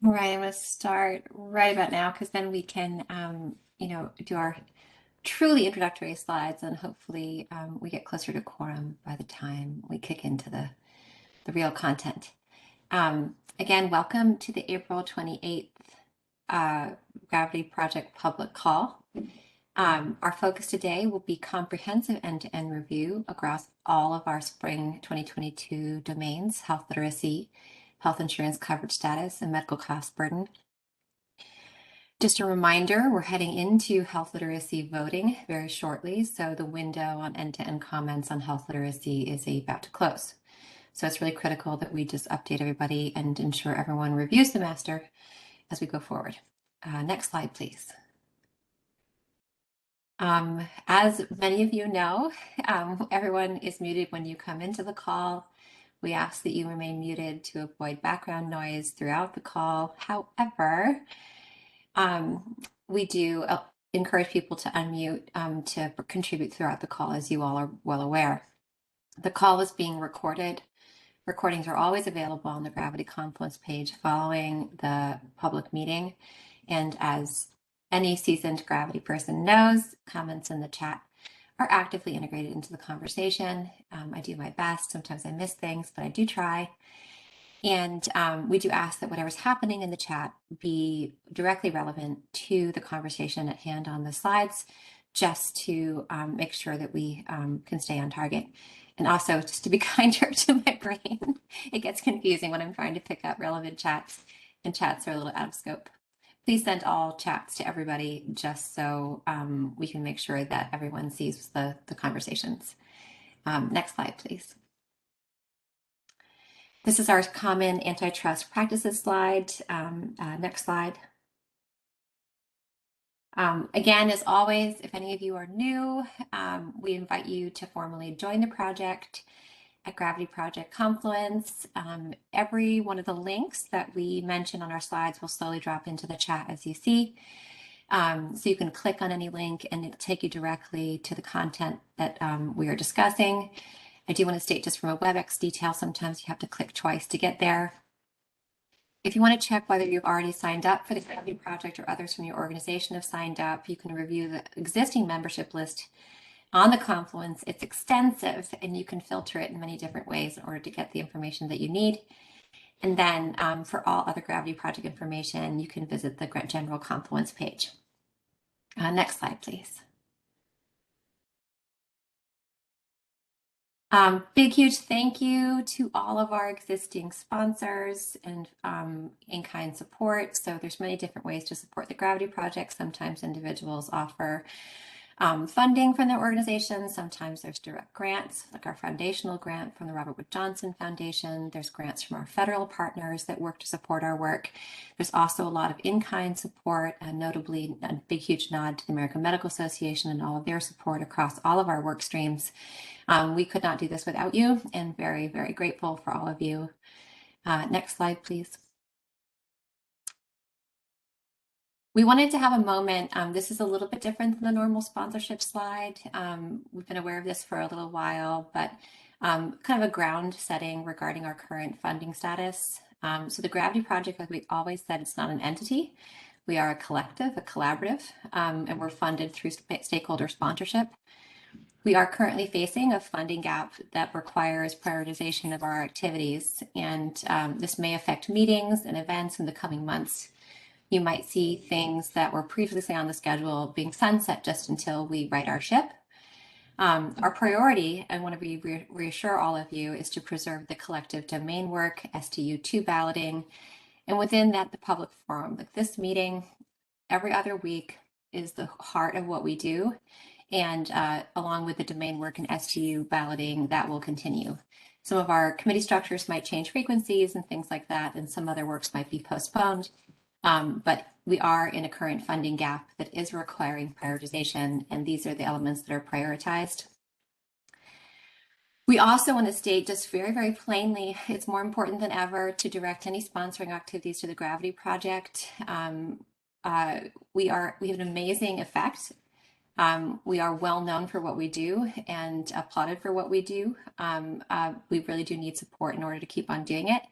All right, I'm going to start right about now because then we can, do our truly introductory slides and hopefully we get closer to quorum by the time we kick into the real content. Again, welcome to the April 28th Gravity Project public call. Our focus today will be comprehensive end-to-end review across all of our spring 2022 domains: health literacy, health insurance coverage status, and medical cost burden. Just a reminder, we're heading into health literacy voting very shortly, so the window on end-to-end comments on health literacy is about to close. So it's really critical that we just update everybody and ensure everyone reviews the master as we go forward. Next slide, please. As many of you know, everyone is muted when you come into the call. We ask that you remain muted to avoid background noise throughout the call. However, we do encourage people to unmute to contribute throughout the call, as you all are well aware. The call is being recorded. Recordings are always available on the Gravity Confluence page following the public meeting. And as any seasoned Gravity person knows, comments in the chat are actively integrated into the conversation. I do my best. Sometimes I miss things, but I do try. And we do ask that whatever's happening in the chat be directly relevant to the conversation at hand on the slides, just to make sure that we can stay on target. And also just to be kinder to my brain. It gets confusing when I'm trying to pick up relevant chats, and chats are a little out of scope. Please send all chats to everybody just so we can make sure that everyone sees the conversations. Next slide, please. This is our common antitrust practices slide. Next slide. Again, as always, if any of you are new, we invite you to formally join the project at Gravity Project Confluence. Every one of the links that we mention on our slides will slowly drop into the chat as you see. So you can click on any link and it'll take you directly to the content that we are discussing. I do want to state, just from a WebEx detail, sometimes you have to click twice to get there. If you want to check whether you've already signed up for the Gravity Project or others from your organization have signed up, you can review the existing membership list on the Confluence. It's extensive and you can filter it in many different ways in order to get the information that you need. And then for all other Gravity Project information, you can visit the general Confluence page. Next slide, please. Big, huge thank you to all of our existing sponsors and in-kind support. So there's many different ways to support the Gravity Project. Sometimes individuals offer funding from their organization. Sometimes there's direct grants, like our foundational grant from the Robert Wood Johnson Foundation. There's grants from our federal partners that work to support our work. There's also a lot of in-kind support, and notably a big, huge nod to the American Medical Association and all of their support across all of our work streams. We could not do this without you, and very, very grateful for all of you. Next slide, please. We wanted to have a moment. This is a little bit different than the normal sponsorship slide. We've been aware of this for a little while, but kind of a ground setting regarding our current funding status. So the Gravity Project, like we always said, it's not an entity. We are a collective, a collaborative, and we're funded through stakeholder sponsorship. We are currently facing a funding gap that requires prioritization of our activities, and this may affect meetings and events in the coming months. You might see things that were previously on the schedule being sunset just until we right our ship. Our priority, I want to reassure all of you, is to preserve the collective domain work, STU2 balloting, and within that, the public forum. Like this meeting every other week is the heart of what we do. And along with the domain work and STU balloting, that will continue. Some of our committee structures might change frequencies and things like that, and some other works might be postponed. But we are in a current funding gap that is requiring prioritization, and these are the elements that are prioritized. We also want to state just very, very plainly, it's more important than ever to direct any sponsoring activities to the Gravity Project. We have an amazing effect. We are well known for what we do and applauded for what we do. We really do need support in order to keep on doing it.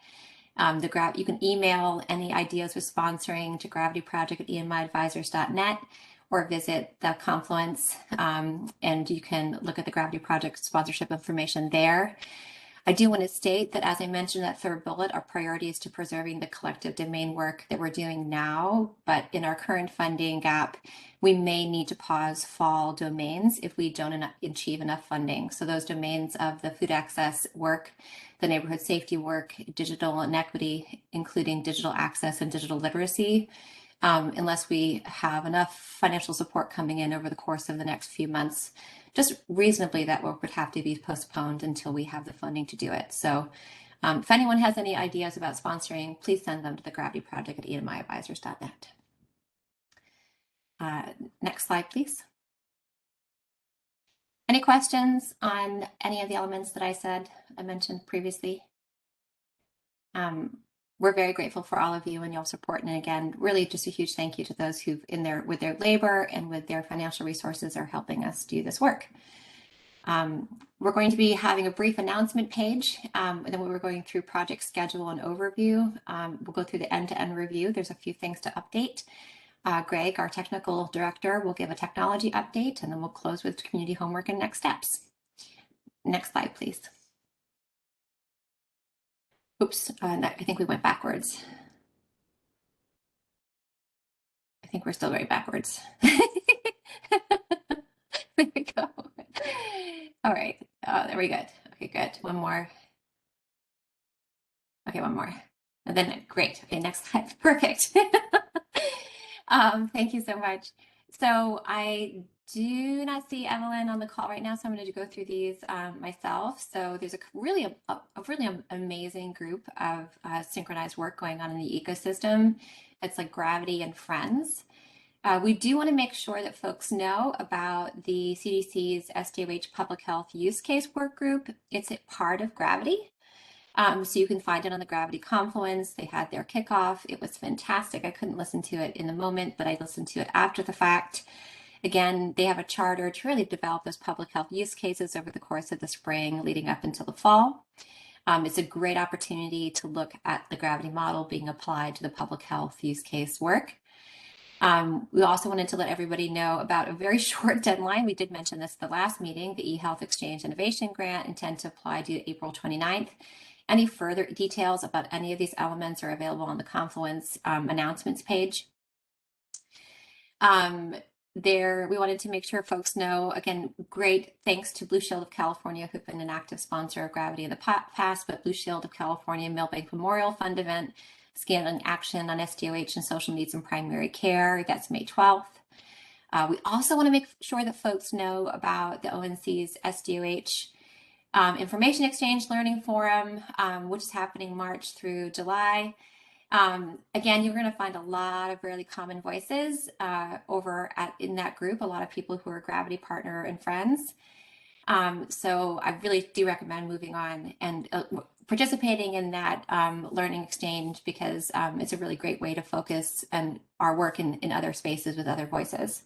You can email any ideas with sponsoring to gravityproject@emiadvisors.net or visit the Confluence, and you can look at the Gravity Project sponsorship information there. I do want to state that, as I mentioned, that third bullet, our priority is to preserving the collective domain work that we're doing now, but in our current funding gap, we may need to pause fall domains if we don't achieve enough funding. So those domains of the food access work, the neighborhood safety work, digital inequity, including digital access and digital literacy, unless we have enough financial support coming in over the course of the next few months, just reasonably that work would have to be postponed until we have the funding to do it. So if anyone has any ideas about sponsoring, please send them to the Gravity Project at emiadvisors.net. Next slide, please. Any questions on any of the elements that I mentioned previously? We're very grateful for all of you and your support. And again, really just a huge thank you to those who've with their labor and with their financial resources are helping us do this work. We're going to be having a brief announcement page, and then we were going through project schedule and overview. We'll go through the end-to-end review. There's a few things to update. Greg, our technical director, will give a technology update, and then we'll close with community homework and next steps. Next slide, please. Oops, I think we went backwards. I think we're still going backwards. There we go. All right. There we go. Okay, good. One more. Okay, one more. And then great. Okay, next slide. Perfect. Thank you so much. So I do not see Evelyn on the call right now, so I'm going to go through these myself. So there's a really amazing group of synchronized work going on in the ecosystem. It's like Gravity and Friends. We do want to make sure that folks know about the CDC's SDOH Public Health Use Case Work Group. It's a part of Gravity. So you can find it on the Gravity Confluence. They had their kickoff. It was fantastic. I couldn't listen to it in the moment, but I listened to it after the fact. Again, they have a charter to really develop those public health use cases over the course of the spring leading up until the fall. It's a great opportunity to look at the Gravity model being applied to the public health use case work. We also wanted to let everybody know about a very short deadline. We did mention this at the last meeting, the eHealth Exchange Innovation Grant intend to apply due April 29th. Any further details about any of these elements are available on the Confluence announcements page. We wanted to make sure folks know, again, great thanks to Blue Shield of California, who've been an active sponsor of Gravity in the past, but Blue Shield of California Millbank Memorial Fund event, Scaling Action on SDOH and Social Needs and Primary Care, that's May 12th. We also want to make sure that folks know about the ONC's SDOH Information Exchange Learning Forum, which is happening March through July. Again, you're going to find a lot of really common voices in that group, a lot of people who are Gravity partner and friends. So I really do recommend moving on and participating in that learning exchange because it's a really great way to focus and our work in other spaces with other voices.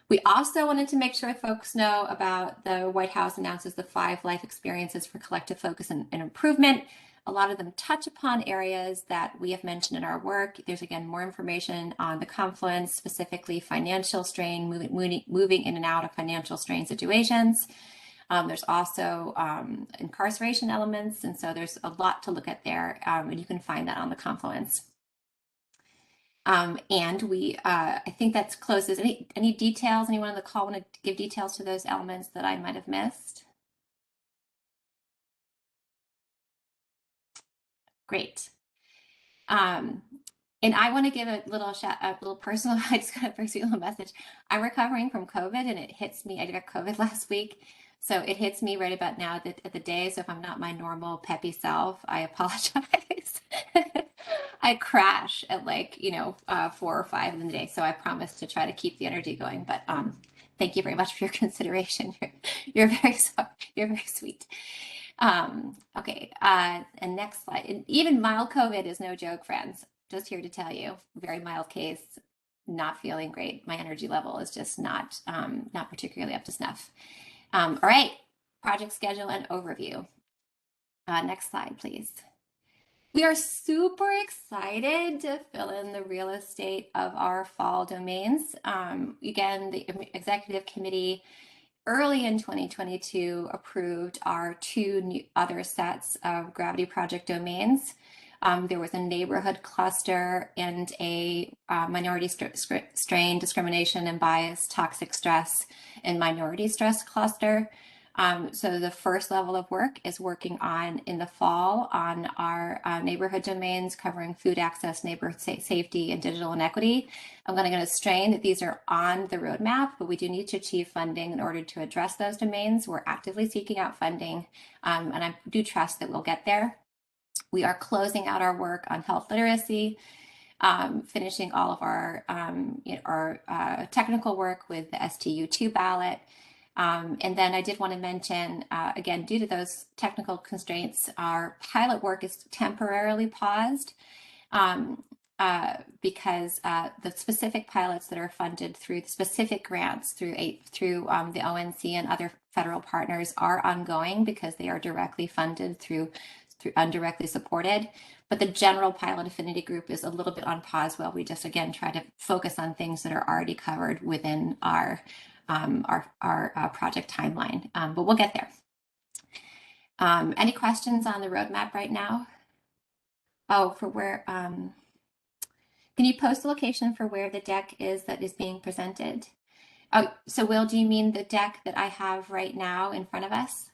We also wanted to make sure folks know about the White House announces the 5 life experiences for collective focus and improvement. A lot of them touch upon areas that we have mentioned in our work. There's, again, more information on the Confluence, specifically financial strain, moving in and out of financial strain situations. There's also incarceration elements, and so there's a lot to look at there, and you can find that on the Confluence. And I think that's close. Is any details, anyone on the call want to give details to those elements that I might have missed? Great. And I want to give a little personal, I just got a personal message. I'm recovering from COVID and it hits me, I got COVID last week. So it hits me right about now at the day. So if I'm not my normal peppy self, I apologize. I crash at 4 or 5 in the day. So I promise to try to keep the energy going, but thank you very much for your consideration. You're very sweet. Okay, and next slide. And even mild COVID is no joke, friends. Just here to tell you, very mild case, not feeling great. My energy level is just not particularly up to snuff. All right, project schedule and overview. Next slide, please. We are super excited to fill in the real estate of our fall domains. Again, the executive committee early in 2022 approved our two new other sets of Gravity Project domains. There was a neighborhood cluster and a minority strain, discrimination and bias, toxic stress, and minority stress cluster. So the first level of work is working on in the fall on our neighborhood domains covering food access, neighborhood safety, and digital inequity. I'm going to strain that these are on the roadmap, but we do need to achieve funding in order to address those domains. We're actively seeking out funding, and I do trust that we'll get there. We are closing out our work on health literacy, finishing all of our technical work with the STU2 ballot. And then I did want to mention, again, due to those technical constraints, our pilot work is temporarily paused because the specific pilots that are funded through the specific grants through the ONC and other federal partners are ongoing because they are directly funded through indirectly supported. But the general pilot affinity group is a little bit on pause while we just, again, try to focus on things that are already covered within our project timeline, but we'll get there. Any questions on the roadmap right now? Oh, for where, can you post the location for where the deck is that is being presented? Oh, so Will, do you mean the deck that I have right now in front of us?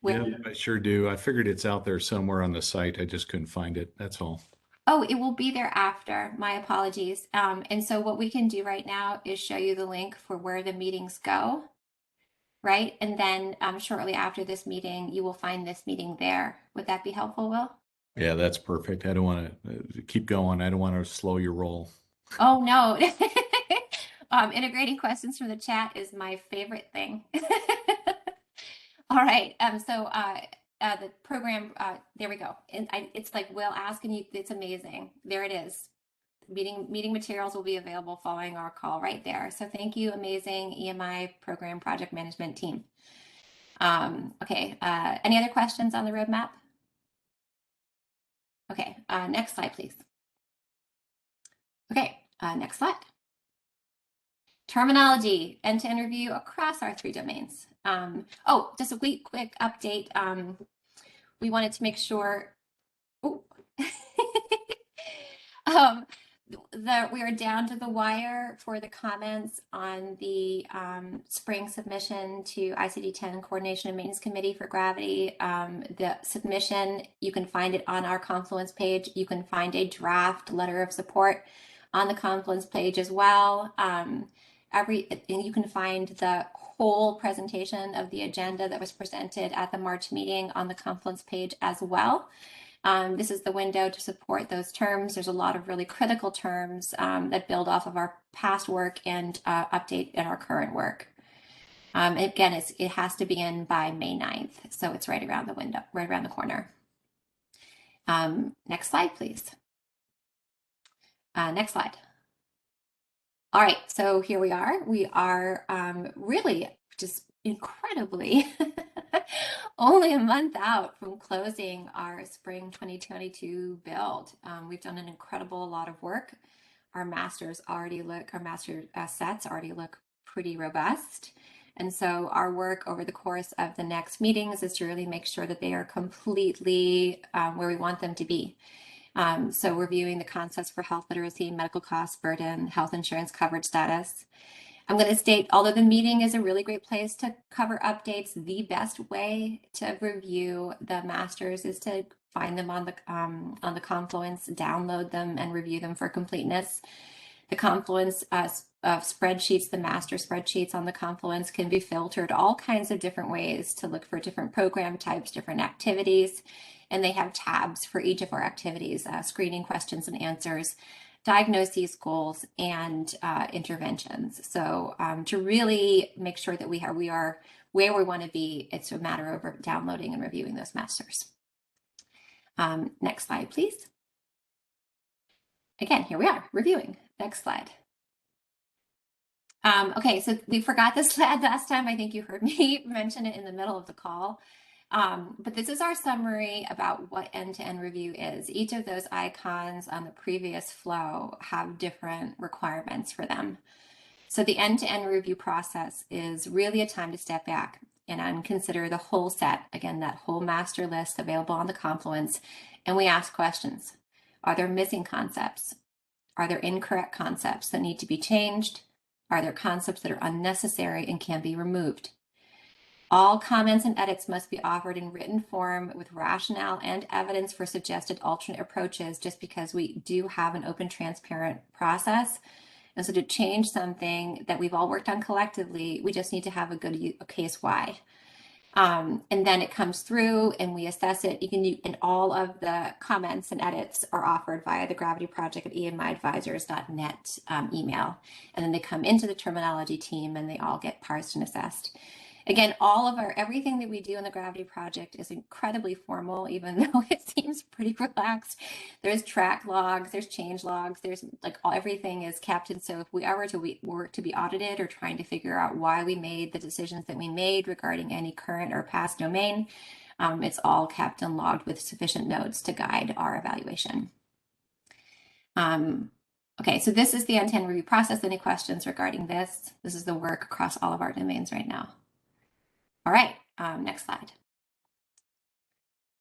Yeah, I sure do. I figured it's out there somewhere on the site. I just couldn't find it. That's all. Oh, it will be there after. My apologies. And so what we can do right now is show you the link for where the meetings go, right? And then shortly after this meeting, you will find this meeting there. Would that be helpful, Will? Yeah, that's perfect. I don't want to keep going. I don't want to slow your roll. Oh, no. Integrating questions from the chat is my favorite thing. All right. The program, there we go. And it's like Will asking you, it's amazing. There it is. Meeting materials will be available following our call right there. So thank you, amazing EMI program project management team. Okay, any other questions on the roadmap? Okay, next slide, please. Okay, next slide. Terminology, end-to-end review across our 3 domains. Oh, just a quick update. We wanted to make sure, oh, we are down to the wire for the comments on the spring submission to ICD-10 Coordination and Maintenance Committee for Gravity. The submission, you can find it on our Confluence page. You can find a draft letter of support on the Confluence page as well. You can find the whole presentation of the agenda that was presented at the March meeting on the Confluence page as well. This is the window to support those terms. There's a lot of really critical terms that build off of our past work and update in our current work. Again, it has to be in by May 9th, so it's right around the window, right around the corner. Next slide, please. Next slide. All right, so here we are. We are really just incredibly only a month out from closing our spring 2022 build. We've done an incredible lot of work. Our master sets already look pretty robust. And so our work over the course of the next meetings is to really make sure that they are completely where we want them to be. So reviewing the concepts for health literacy, medical cost burden, health insurance coverage status. I'm going to state, although the meeting is a really great place to cover updates, the best way to review the masters is to find them on the Confluence, download them, and review them for completeness. The Confluence spreadsheets, the master spreadsheets on the Confluence can be filtered all kinds of different ways to look for different program types, different activities, and they have tabs for each of our activities, screening questions and answers, diagnoses, goals, and interventions. So to really make sure that we are where we want to be, it's a matter of downloading and reviewing those masters. Next slide, please. Again, here we are, reviewing. Next slide. Okay, so we forgot this slide last time. I think you heard me mention it in the middle of the call. But this is our summary about what end-to-end review is. Each of those icons on the previous flow have different requirements for them. So the end-to-end review process is really a time to step back and consider the whole set, again, that whole master list available on the Confluence, and we ask questions. Are there missing concepts? Are there incorrect concepts that need to be changed? Are there concepts that are unnecessary and can be removed? All comments and edits must be offered in written form with rationale and evidence for suggested alternate approaches, just because we do have an open, transparent process. And so to change something that we've all worked on collectively, we just need to have a good case why. And then it comes through and we assess it. And all of the comments and edits are offered via the Gravity Project at emiadvisors.net email. And then they come into the terminology team and they all get parsed and assessed. Again, everything that we do in the Gravity Project is incredibly formal, even though it seems pretty relaxed. There's track logs, there's change logs, there's everything is kept. And so if we were to be audited or trying to figure out why we made the decisions that we made regarding any current or past domain, it's all kept and logged with sufficient notes to guide our evaluation. Okay, so this is the end-to-end review process. Any questions regarding this? This is the work across all of our domains right now. All right, next slide.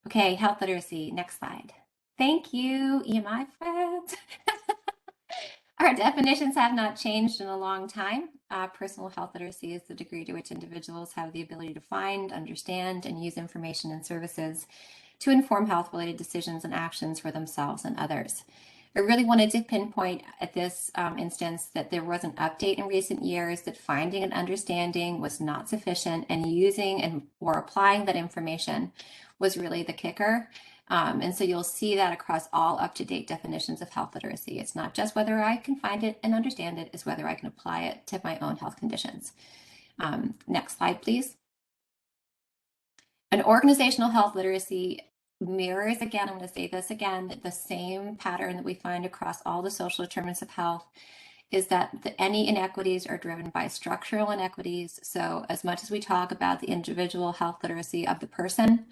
Okay, health literacy, next slide. Thank you, EMI friends. Our definitions have not changed in a long time. Personal health literacy is the degree to which individuals have the ability to find, understand, and use information and services to inform health-related decisions and actions for themselves and others. I really wanted to pinpoint at this instance that there was an update in recent years that finding and understanding was not sufficient, and using or applying that information was really the kicker. And so you'll see that across all up-to-date definitions of health literacy. It's not just whether I can find it and understand it, it's whether I can apply it to my own health conditions. Next slide, please. An organizational health literacy mirrors, again, I'm going to say this again, the same pattern that we find across all the social determinants of health is that any inequities are driven by structural inequities. So as much as we talk about the individual health literacy of the person,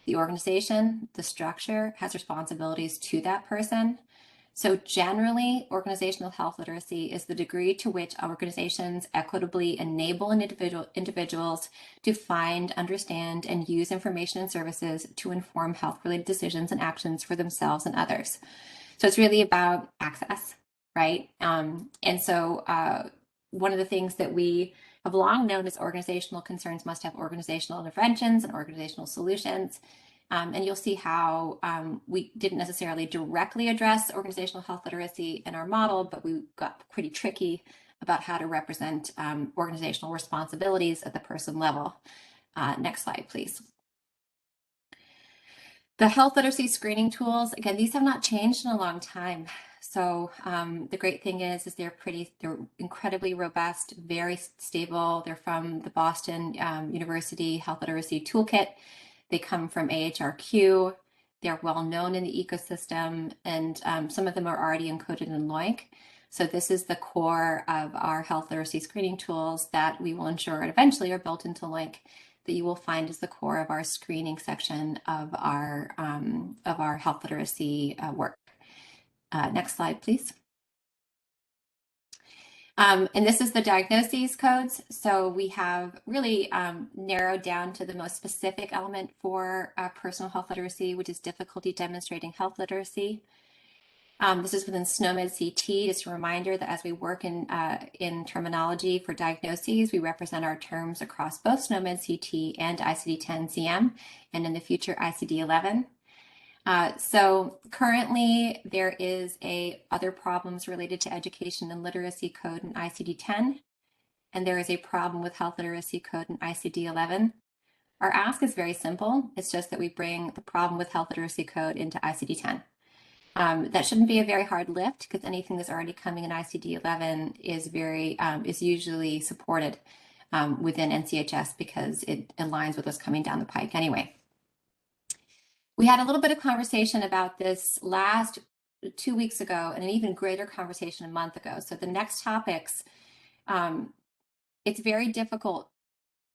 the organization, the structure has responsibilities to that person. So generally, organizational health literacy is the degree to which organizations equitably enable individuals to find, understand, and use information and services to inform health-related decisions and actions for themselves and others. So it's really about access, right? And so one of the things that we have long known is organizational concerns must have organizational interventions and organizational solutions. And you'll see how we didn't necessarily directly address organizational health literacy in our model, but we got pretty tricky about how to represent organizational responsibilities at the person level. Next slide, please. The health literacy screening tools, again, these have not changed in a long time. So the great thing is they're incredibly robust, very stable. They're from the Boston University Health Literacy Toolkit. They come from AHRQ. They're well known in the ecosystem, and some of them are already encoded in LOINC. So this is the core of our health literacy screening tools that we will ensure and eventually are built into LOINC, that you will find as the core of our screening section of our health literacy work. Next slide, please. And this is the diagnoses codes. So we have really narrowed down to the most specific element for personal health literacy, which is difficulty demonstrating health literacy. This is within SNOMED CT. Just a reminder that as we work in terminology for diagnoses, we represent our terms across both SNOMED CT and ICD-10-CM, and in the future ICD-11. So currently there is other problems related to education and literacy code in ICD-10, and there is a problem with health literacy code in ICD-11. Our ask is very simple. It's just that we bring the problem with health literacy code into ICD-10. That shouldn't be a very hard lift, because anything that's already coming in ICD-11 is usually supported within NCHS, because it aligns with what's coming down the pike anyway. We had a little bit of conversation about this 2 weeks ago, and an even greater conversation a month ago. So the next topics, it's very difficult,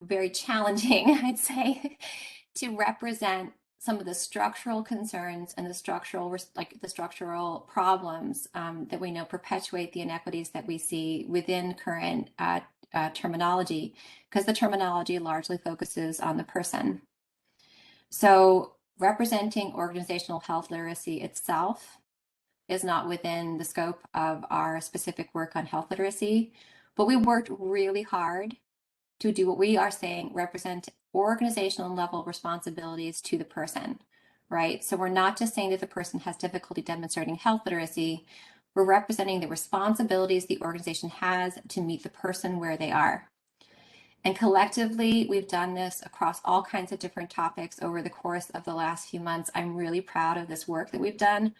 very challenging, I'd say, to represent some of the structural concerns and the structural problems that we know perpetuate the inequities that we see within current terminology, because the terminology largely focuses on the person. So representing organizational health literacy itself is not within the scope of our specific work on health literacy, but we worked really hard to do what we are saying, represent organizational level responsibilities to the person, right? So we're not just saying that the person has difficulty demonstrating health literacy, we're representing the responsibilities the organization has to meet the person where they are. And collectively, we've done this across all kinds of different topics over the course of the last few months. I'm really proud of this work that we've done.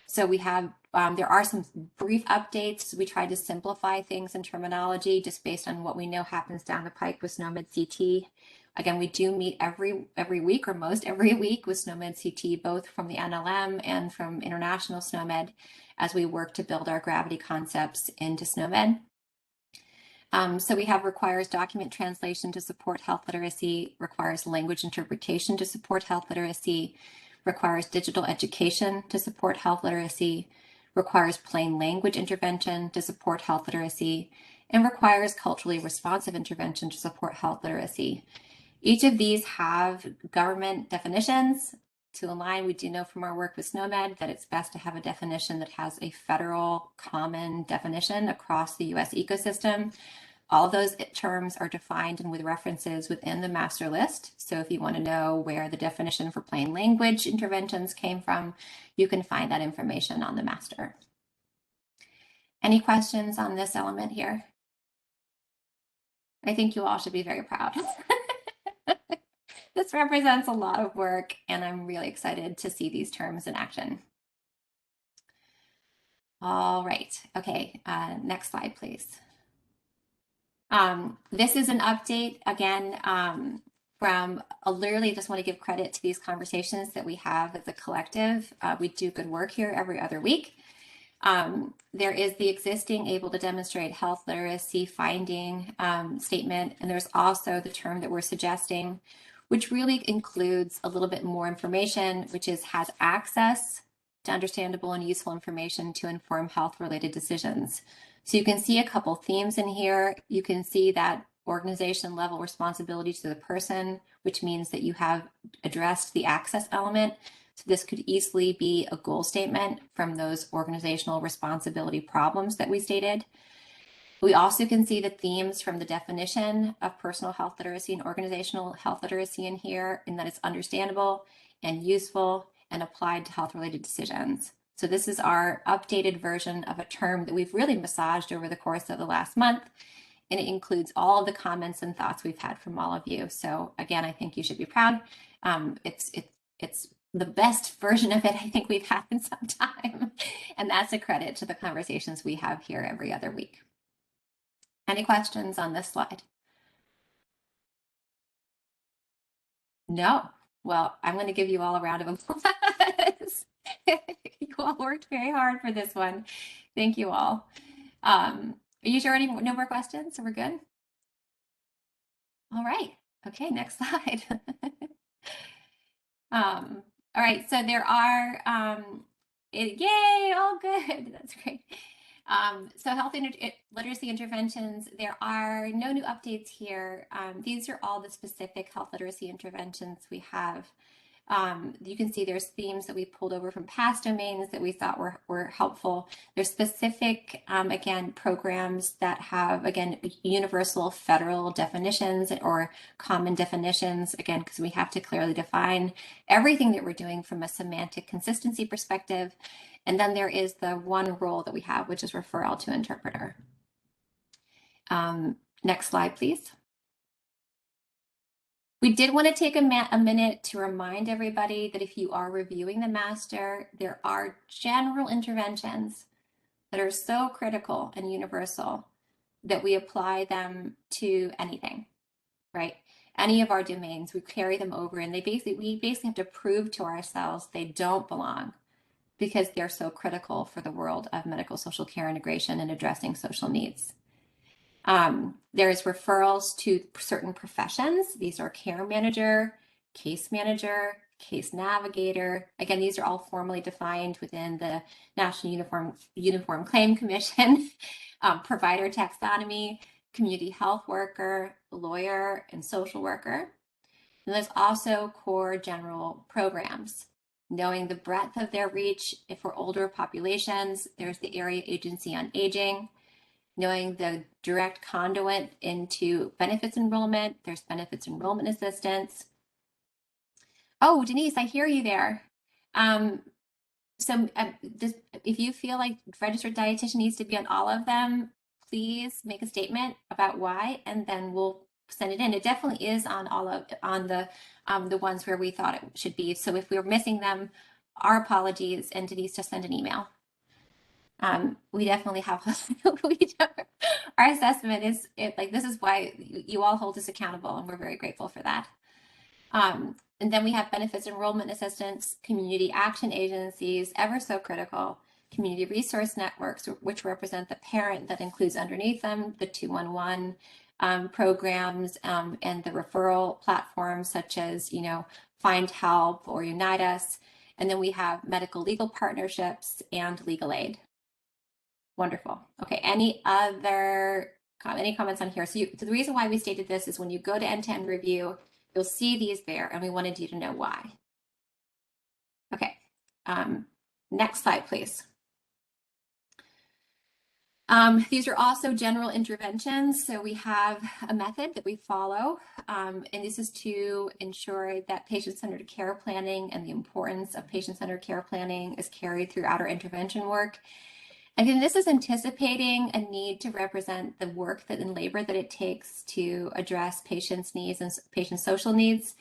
So we have, there are some brief updates. We tried to simplify things in terminology just based on what we know happens down the pike with SNOMED CT. Again, we do meet every week or most every week with SNOMED CT, both from the NLM and from International SNOMED, as we work to build our gravity concepts into SNOMED. So we have requires document translation to support health literacy, requires language interpretation to support health literacy, requires digital education to support health literacy, requires plain language intervention to support health literacy, and requires culturally responsive intervention to support health literacy. Each of these have government definitions. To align, we do know from our work with SNOMED that it's best to have a definition that has a federal common definition across the US ecosystem. All of those terms are defined and with references within the master list. So if you want to know where the definition for plain language interventions came from, you can find that information on the master. Any questions on this element here? I think you all should be very proud. This represents a lot of work, and I'm really excited to see these terms in action. All right, okay, next slide, please. This is an update again from literally just want to give credit to these conversations that we have as a collective. We do good work here every other week. There is the existing able to demonstrate health literacy finding statement, and there's also the term that we're suggesting, which really includes a little bit more information, which is has access to understandable and useful information to inform health-related decisions. So you can see a couple themes in here. You can see that organization level responsibility to the person, which means that you have addressed the access element. So this could easily be a goal statement from those organizational responsibility problems that we stated. We also can see the themes from the definition of personal health literacy and organizational health literacy in here, in that it's understandable and useful and applied to health-related decisions. So this is our updated version of a term that we've really massaged over the course of the last month, and it includes all of the comments and thoughts we've had from all of you. So again, I think you should be proud. It's the best version of it I think we've had in some time, and that's a credit to the conversations we have here every other week. Any questions on this slide? No? Well, I'm going to give you all a round of applause. You all worked very hard for this one. Thank you all. Are you sure no more questions? So we're good? All right. Okay, next slide. All right, so there are, yay, all good. That's great. So health literacy interventions, there are no new updates here. These are all the specific health literacy interventions we have. You can see there's themes that we pulled over from past domains that we thought were helpful. There's specific, again, programs that have, again, universal federal definitions or common definitions, again, because we have to clearly define everything that we're doing from a semantic consistency perspective. And then there is the one role that we have, which is referral to interpreter. Next slide, please. We did want to take a minute to remind everybody that if you are reviewing the master, there are general interventions that are so critical and universal that we apply them to anything, right? Any of our domains, we carry them over, and we basically have to prove to ourselves they don't belong, because they're so critical for the world of medical social care integration and addressing social needs. There's referrals to certain professions. These are care manager, case manager, case navigator. Again, these are all formally defined within the National Uniform Claim Commission, provider taxonomy, community health worker, lawyer, and social worker. And there's also core general programs. Knowing the breadth of their reach, if for older populations, there's the Area Agency on Aging. Knowing the direct conduit into benefits enrollment, there's benefits enrollment assistance. Oh, Denise, I hear you there. If you feel like registered dietitian needs to be on all of them, please make a statement about why, and then we'll send it in. It definitely is on the ones where we thought it should be. So if we were missing them, our apologies, and Denise, just send an email. We definitely have our assessment is this is why you all hold us accountable, and we're very grateful for that. And then we have benefits enrollment assistance, community action agencies, ever so critical, community resource networks, which represent the parent that includes underneath them the 211 programs and the referral platforms such as, Find Help or Unite Us. And then we have medical legal partnerships and legal aid. Wonderful. Okay, any comments on here? So the reason why we stated this is when you go to end-to-end review, you'll see these there, and we wanted you to know why. Okay, next slide, please. These are also general interventions. So we have a method that we follow, and this is to ensure that patient-centered care planning and the importance of patient-centered care planning is carried throughout our intervention work. Again, this is anticipating a need to represent the work and labor that it takes to address patients' needs and patient social needs.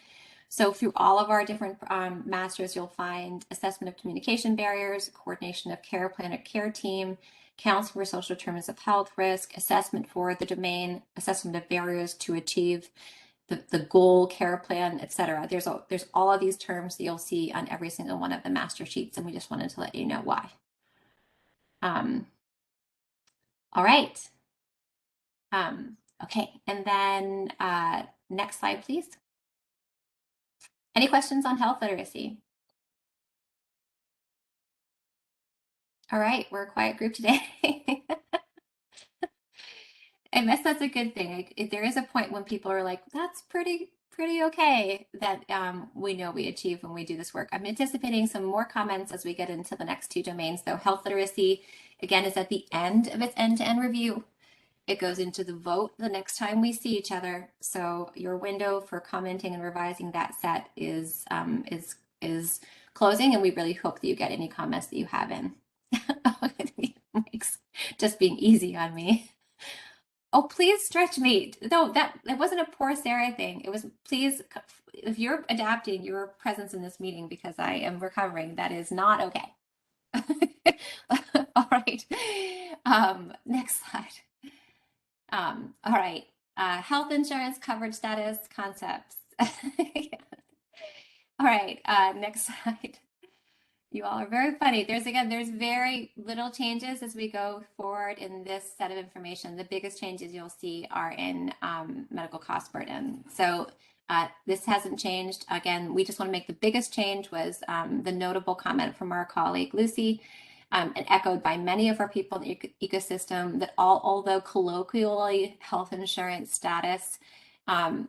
So through all of our different masters, you'll find assessment of communication barriers, coordination of care plan or care team, counseling for social determinants of health risk, assessment for the domain, assessment of barriers to achieve the goal, care plan, etc. There's all of these terms that you'll see on every single one of the master sheets, and we just wanted to let you know why. All right. Okay, and then next slide, please. Any questions on health literacy? All right, we're a quiet group today. I guess that's a good thing. There is a point when people are like, that's pretty okay, that we know we achieve when we do this work. I'm anticipating some more comments as we get into the next two domains, though. Health literacy, again, is at the end of its end-to-end review. It goes into the vote the next time we see each other. So your window for commenting and revising that set is closing, and we really hope that you get any comments that you have in. Just being easy on me. Oh, please stretch me. No, it wasn't a poor Sarah thing. It was, please, if you're adapting your presence in this meeting because I am recovering, that is not okay. All right. Next slide. All right. Health insurance coverage status concepts. All right. Next slide. You all are very funny. There's very little changes as we go forward in this set of information. The biggest changes you'll see are in medical cost burden. So this hasn't changed. Again, we just want to make the biggest change was the notable comment from our colleague Lucy, and echoed by many of our people in the ecosystem, that although colloquially health insurance status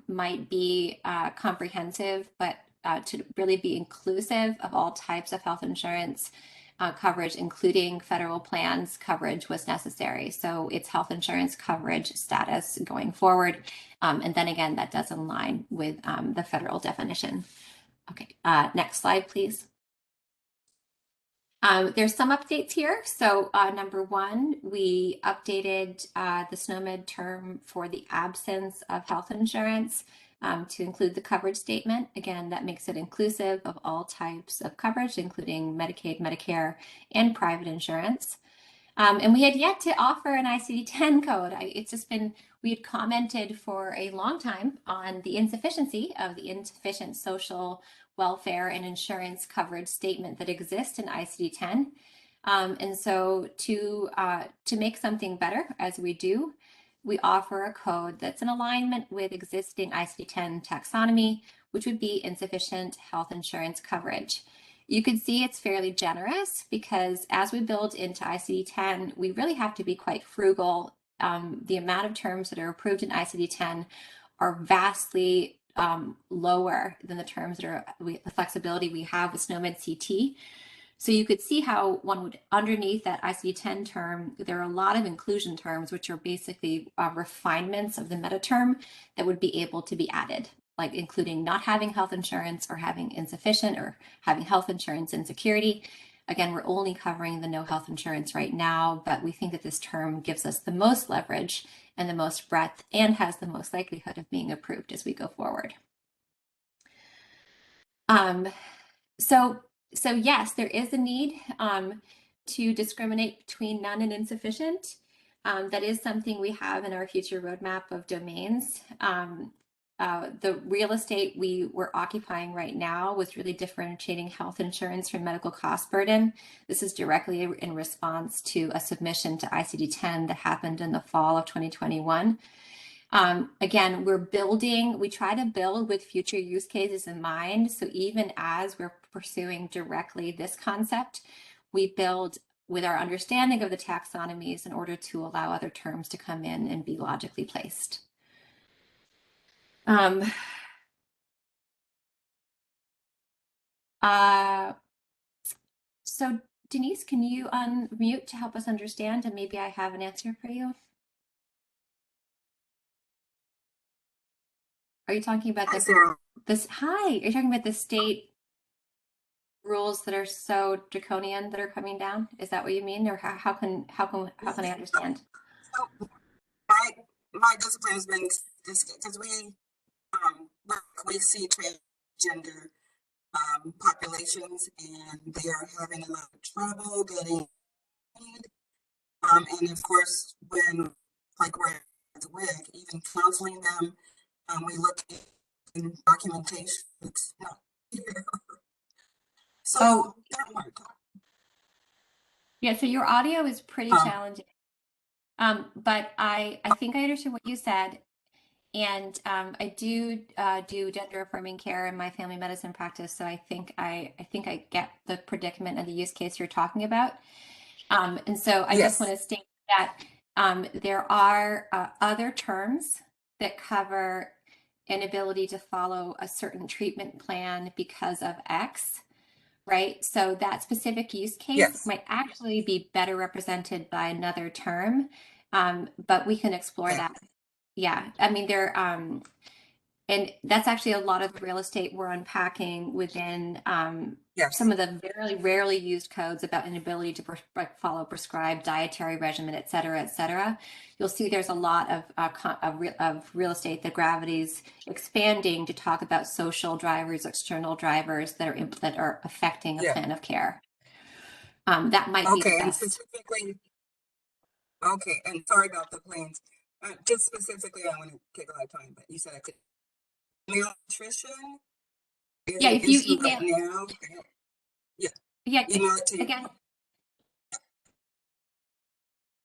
might be comprehensive, but to really be inclusive of all types of health insurance coverage, including federal plans coverage, was necessary. So it's health insurance coverage status going forward. And then again, that does align with the federal definition. Okay, next slide, please. There's some updates here. So number one, we updated the SNOMED term for the absence of health insurance to include the coverage statement. Again, that makes it inclusive of all types of coverage, including Medicaid, Medicare, and private insurance. And we had yet to offer an ICD-10 code. It's just been, we had commented for a long time on the insufficiency of the insufficient social welfare and insurance coverage statement that exists in ICD-10. And so to make something better, as we do, we offer a code that's in alignment with existing ICD-10 taxonomy, which would be insufficient health insurance coverage. You can see it's fairly generous because as we build into ICD-10, we really have to be quite frugal. The amount of terms that are approved in ICD-10 are vastly lower than the terms that are the flexibility we have with SNOMED CT. So you could see how one would, underneath that ICD-10 term, there are a lot of inclusion terms, which are basically refinements of the meta term that would be able to be added, like including not having health insurance or having insufficient or having health insurance insecurity. Again, we're only covering the no health insurance right now, but we think that this term gives us the most leverage and the most breadth and has the most likelihood of being approved as we go forward. So yes, there is a need to discriminate between none and insufficient. That is something we have in our future roadmap of domains. The real estate we were occupying right now was really differentiating health insurance from medical cost burden. This is directly in response to a submission to ICD-10 that happened in the fall of 2021. Again, we try to build with future use cases in mind. So even as we're pursuing directly this concept, we build with our understanding of the taxonomies in order to allow other terms to come in and be logically placed. So Denise, can you unmute to help us understand? And maybe I have an answer for you. Are you talking about this? Hi, are you talking about the state rules that are so draconian that are coming down? Is that what you mean, or how can I understand? So my discipline has been because we see transgender populations and they are having a lot of trouble getting and of course when like we're at the WIC, even counseling them, we look in documentation, it's not here. So yeah, so your audio is pretty challenging. But I think I understood what you said. And I do gender affirming care in my family medicine practice, so I think I get the predicament and the use case you're talking about. And so I just want to state that there are other terms that cover inability to follow a certain treatment plan because of X, right? So that specific use case might actually be better represented by another term, but we can explore that. Yeah, I mean, and that's actually a lot of real estate we're unpacking within some of the very rarely used codes about inability to follow prescribed dietary regimen, et cetera. You'll see there's a lot of real estate that Gravity's expanding to talk about social drivers, external drivers that are affecting a plan of care. That might be the best. And sorry about the planes. Just specifically, I want to take a lot of time, but you said I could. Malnutrition. Yeah, if you email now. Yeah, email it to you. Again.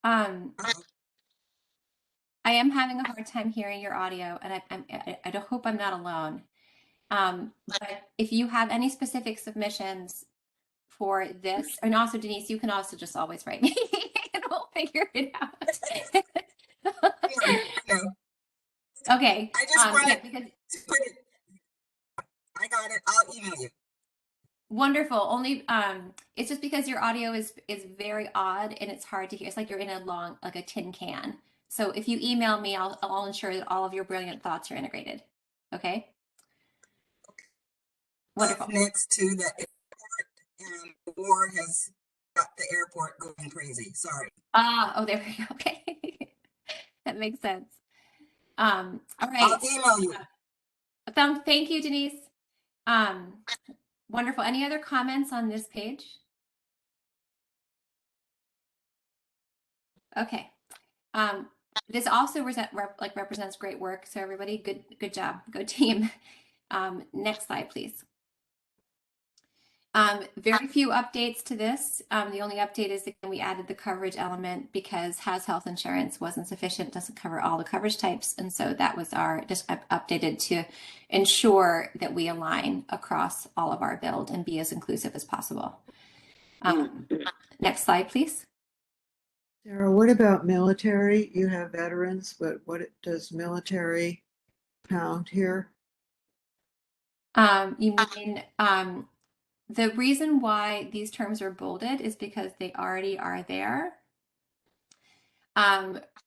I am having a hard time hearing your audio, and I don't hope I'm not alone. But if you have any specific submissions for this, and also Denise, you can also just always write me, and we'll figure it out. No. Okay. I just wanted because to put it. I got it. I'll email you. Wonderful. Only it's just because your audio is very odd and it's hard to hear. It's like you're in a tin can. So if you email me, I'll ensure that all of your brilliant thoughts are integrated. Okay. Wonderful. Next to the airport, and the war has got the airport going crazy. Sorry. Oh, there we go. Okay. That makes sense. All right. I'll email you. Thank you, Denise. Wonderful. Any other comments on this page? Okay. This also represents great work. So everybody, good job, good team. Next slide, please. Very few updates to this. The only update is that we added the coverage element because Has Health Insurance wasn't sufficient, doesn't cover all the coverage types. And so that was our just updated to ensure that we align across all of our build and be as inclusive as possible. Next slide, please. Sarah, what about military? You have veterans, but what does military count here? You mean the reason why these terms are bolded is because they already are there.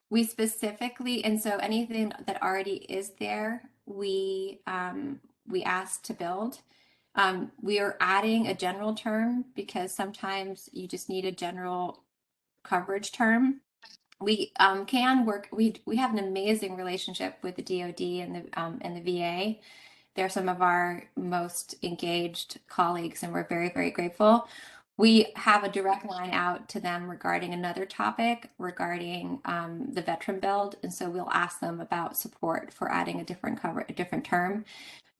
We specifically, and so anything that already is there, we asked to build. We are adding a general term because sometimes you just need a general coverage term. We can work. We have an amazing relationship with the DoD and the VA. They're some of our most engaged colleagues, and we're very, very grateful. We have a direct line out to them regarding another topic regarding the veteran build, and so we'll ask them about support for adding a different term.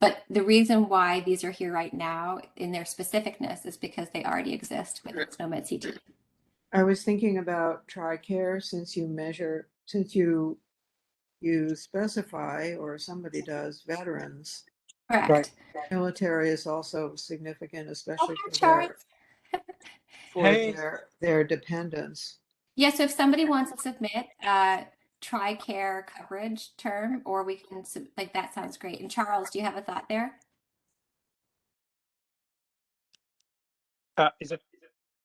But the reason why these are here right now in their specificness is because they already exist with SNOMED CT. I was thinking about TRICARE since you specify, or somebody does, veterans. Correct. Right. Military is also significant, especially Oh, for Charles. their dependents. Yeah, so if somebody wants to submit a TRICARE coverage term, or we can, like, that sounds great. And Charles, do you have a thought there?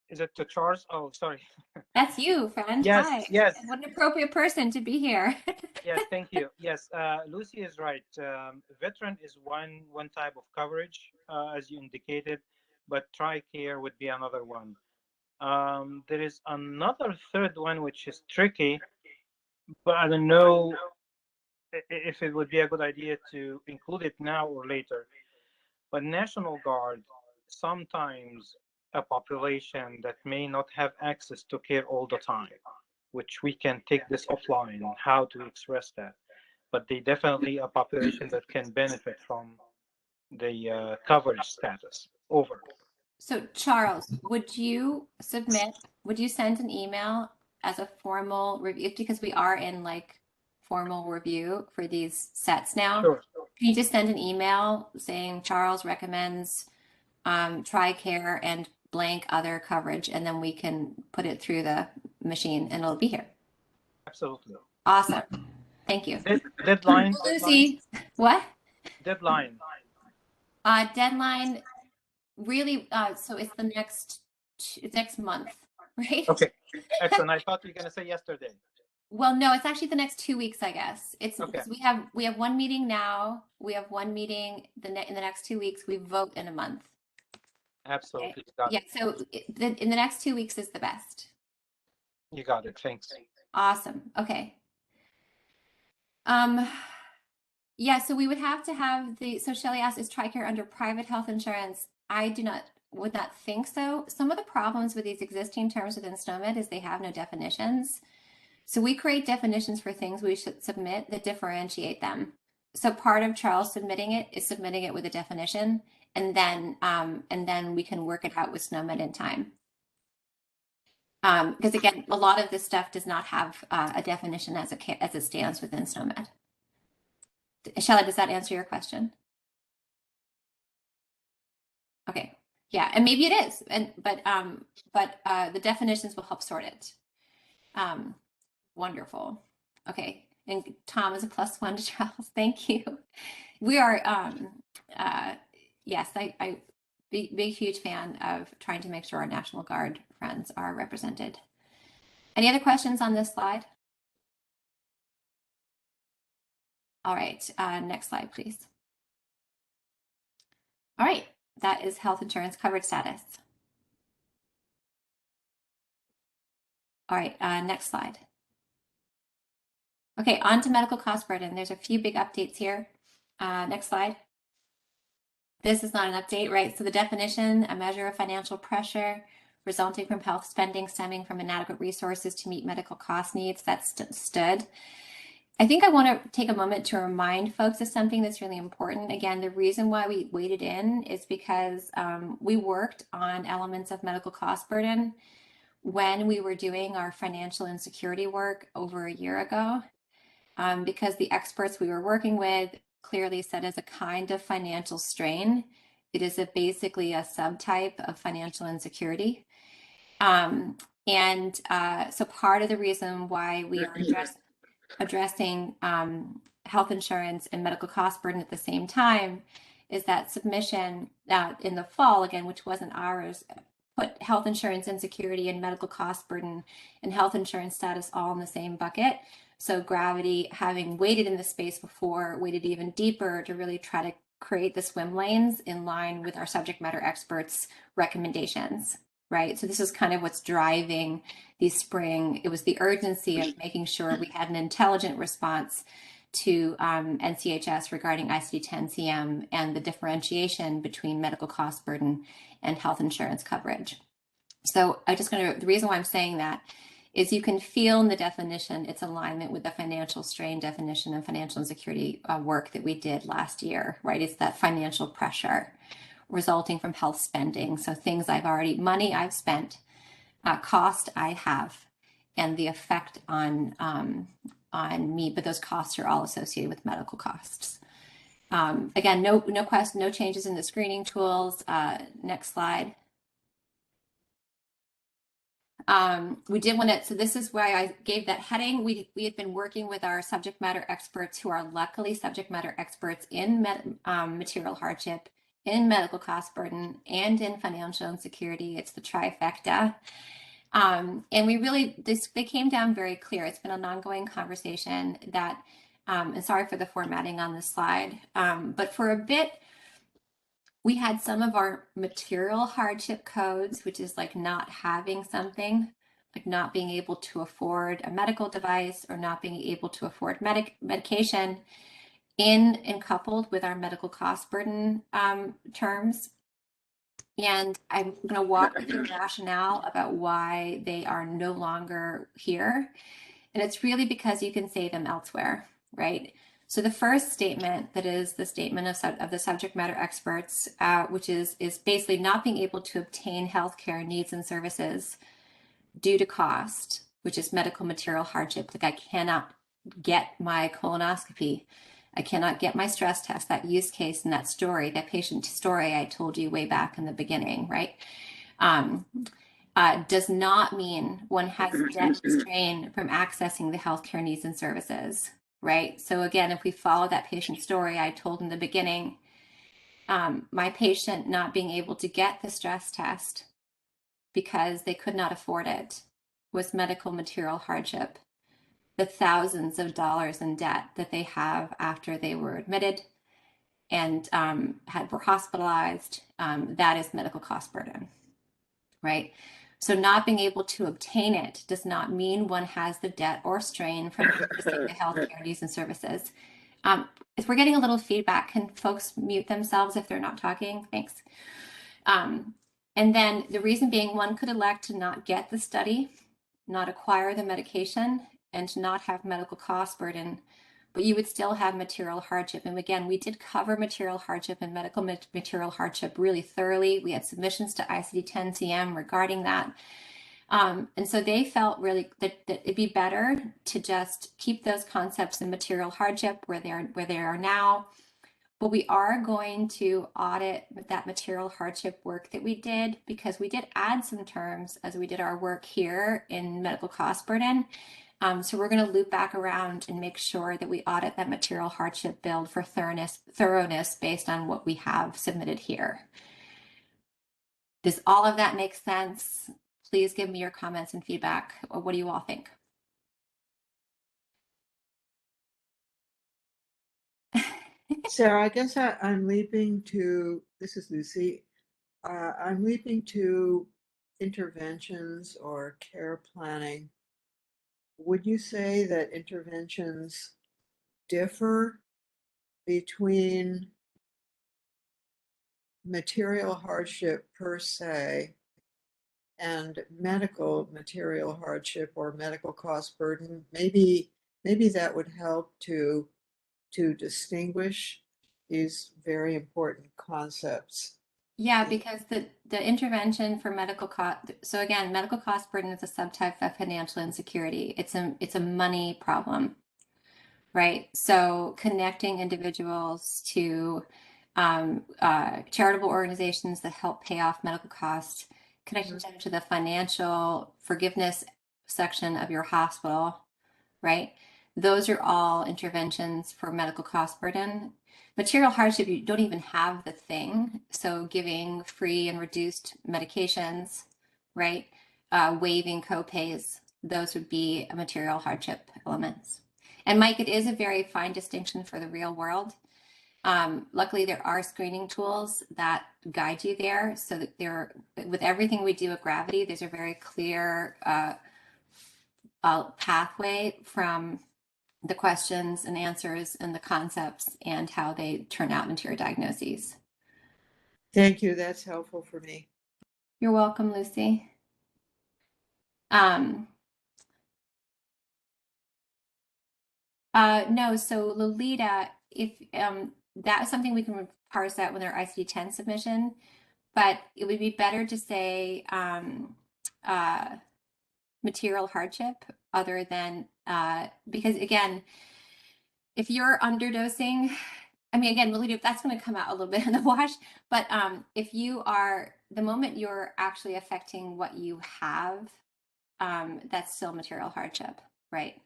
Is it to Charles? Oh, sorry. That's you, friend. Yes, Hi. yes. What an appropriate person to be here. Yes, thank you. Yes, Lucy is right. Veteran is one type of coverage, as you indicated, but TRICARE would be another one. There is another third one which is tricky, but I don't know if it would be a good idea to include it now or later. But National Guard, sometimes a population that may not have access to care all the time, which we can take this offline, how to express that. But they definitely a population that can benefit from the coverage status. Over. So Charles, would you send an email as a formal review, because we are in like formal review for these sets now? Sure. Can you just send an email saying Charles recommends TRICARE and blank other coverage, and then we can put it through the machine and it'll be here. Absolutely. Awesome. Thank you. Deadline. Lucy, what? Deadline. Deadline really, so it's the next month, right? Okay. Excellent. I thought you were going to say yesterday. Well, no, it's actually the next 2 weeks, I guess. It's okay. Because we have one meeting now. We have one meeting in the next 2 weeks. We vote in a month. Absolutely. Okay. Yeah. So in the next 2 weeks is the best. You got it. Thanks. Awesome. Okay. Yeah. So we would have to have so Shelley asked, is TRICARE under private health insurance? I would not think so. Some of the problems with these existing terms within SNOMED is they have no definitions. So we create definitions for things we should submit that differentiate them. So part of Charles submitting it is submitting it with a definition, and then we can work it out with SNOMED in time. Because again, a lot of this stuff does not have a definition as it stands within SNOMED. Shelley, does that answer your question? Okay, yeah, and maybe it is, but the definitions will help sort it. Wonderful. Okay, and Tom is a +1 to Charles. Thank you. We are, yes, I big huge fan of trying to make sure our National Guard friends are represented. Any other questions on this slide? All right, next slide, please. All right, that is health insurance coverage status. All right, next slide. Okay, on to medical cost burden. There's a few big updates here. Next slide. This is not an update, right? So the definition, a measure of financial pressure resulting from health spending stemming from inadequate resources to meet medical cost needs, that's stood. I think I want to take a moment to remind folks of something that's really important. Again, the reason why we waded in is because we worked on elements of medical cost burden when we were doing our financial insecurity work over a year ago, because the experts we were working with clearly said as a kind of financial strain, it is basically a subtype of financial insecurity. So part of the reason why we are addressing health insurance and medical cost burden at the same time is that submission in the fall, again, which wasn't ours, put health insurance insecurity and medical cost burden and health insurance status all in the same bucket. So Gravity, having waded in the space before, waded even deeper to really try to create the swim lanes in line with our subject matter experts' recommendations, right? So this is kind of what's driving the spring. It was the urgency of making sure we had an intelligent response to NCHS regarding ICD-10-CM and the differentiation between medical cost burden and health insurance coverage. So the reason why I'm saying that is you can feel in the definition its alignment with the financial strain definition and financial insecurity work that we did last year, right? It's that financial pressure resulting from health spending. So things money I've spent, cost I have, and the effect on me, but those costs are all associated with medical costs. Again, no changes in the screening tools. Next slide. We did want to, so this is why I gave that heading. We had been working with our subject matter experts who are luckily subject matter experts in material hardship, in medical cost burden, and in financial insecurity. It's the trifecta. And they came down very clear. It's been an ongoing conversation that, and sorry for the formatting on this slide, but for a bit, we had some of our material hardship codes, which is like not having something, like not being able to afford a medical device or not being able to afford medication and coupled with our medical cost burden terms. And I'm going to walk through the rationale about why they are no longer here. And it's really because you can say them elsewhere, right? So the first statement that is the statement of the subject matter experts, which is basically not being able to obtain healthcare needs and services due to cost, which is medical material hardship. Like I cannot get my colonoscopy. I cannot get my stress test, that use case and that story, that patient story I told you way back in the beginning, right? Does not mean one has debt strain from accessing the healthcare needs and services, right? So again, if we follow that patient story I told in the beginning, my patient not being able to get the stress test because they could not afford it was medical material hardship. The thousands of dollars in debt that they have after they were admitted and were hospitalized, that is medical cost burden, right? So not being able to obtain it does not mean one has the debt or strain from accessing the healthcare needs and services. If we're getting a little feedback, can folks mute themselves if they're not talking? Thanks. And then the reason being one could elect to not get the study, not acquire the medication, and to not have medical cost burden, but you would still have material hardship. And again, we did cover material hardship and medical material hardship really thoroughly. We had submissions to ICD-10-CM regarding that. And so they felt really that it'd be better to just keep those concepts in material hardship where they are now. But we are going to audit that material hardship work that we did, because we did add some terms as we did our work here in medical cost burden. So we're going to loop back around and make sure that we audit that material hardship build for thoroughness based on what we have submitted here. Does all of that make sense? Please give me your comments and feedback. Or what do you all think? Sarah, I guess I'm leaping to, this is Lucy. I'm leaping to interventions or care planning. Would you say that interventions differ between material hardship per se and medical material hardship or medical cost burden? Maybe maybe that would help to distinguish these very important concepts. Yeah, because the intervention for medical cost, so again, medical cost burden is a subtype of financial insecurity. It's a money problem, right? So connecting individuals to charitable organizations that help pay off medical costs, connecting them to the financial forgiveness section of your hospital, right? Those are all interventions for medical cost burden. Material hardship, you don't even have the thing. So giving free and reduced medications, right? Waiving copays, those would be material hardship elements. And Mike, it is a very fine distinction for the real world. Luckily, there are screening tools that guide you there, so that there, with everything we do at Gravity, there's a very clear pathway from the questions and answers and the concepts and how they turn out into your diagnoses. Thank you. That's helpful for me. You're welcome, Lucy. No, so Lolita, if that's something we can parse out with our ICD-10 submission, but it would be better to say material hardship other than because again, if you're underdosing, I mean, again, Lolita, that's going to come out a little bit in the wash, but if you are, the moment you're actually affecting what you have, that's still material hardship, right?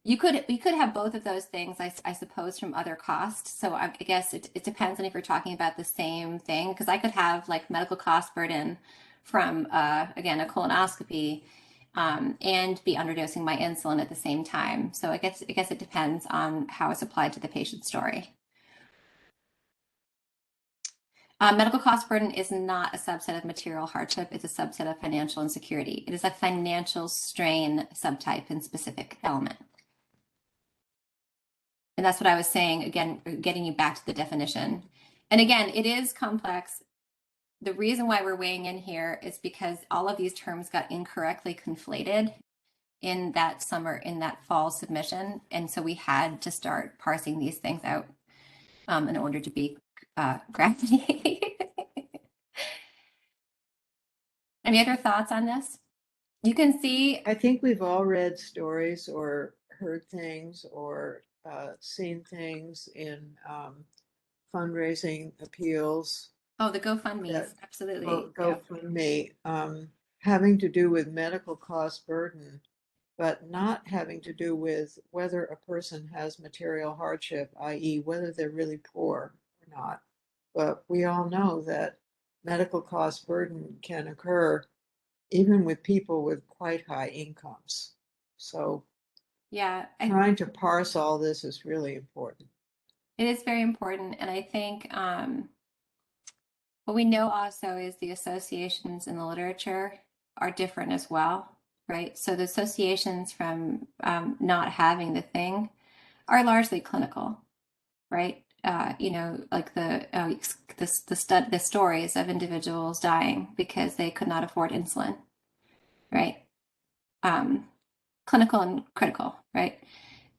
We could have both of those things, I suppose, from other costs. So I guess it depends on if you're talking about the same thing, because I could have like medical cost burden from, again, a colonoscopy and be underdosing my insulin at the same time. So I guess it depends on how it's applied to the patient's story. Medical cost burden is not a subset of material hardship. It's a subset of financial insecurity. It is a financial strain subtype and specific element. And that's what I was saying, again, getting you back to the definition. And again, it is complex. The reason why we're weighing in here is because all of these terms got incorrectly conflated in that fall submission. And so we had to start parsing these things out in order to be Gravity. Any other thoughts on this? You can see. I think we've all read stories or heard things or seen things in fundraising appeals. Oh, the GoFundMe's, that- absolutely. GoFundMe, having to do with medical cost burden, but not having to do with whether a person has material hardship, i.e., whether they're really poor or not. But we all know that medical cost burden can occur even with people with quite high incomes. So Yeah, trying to parse all this is really important. it is very important. And I think what we know also is the associations in the literature are different as well, right? So the associations from not having the thing are largely clinical, right? You know, like the stories of individuals dying because they could not afford insulin, right? Clinical and critical, right?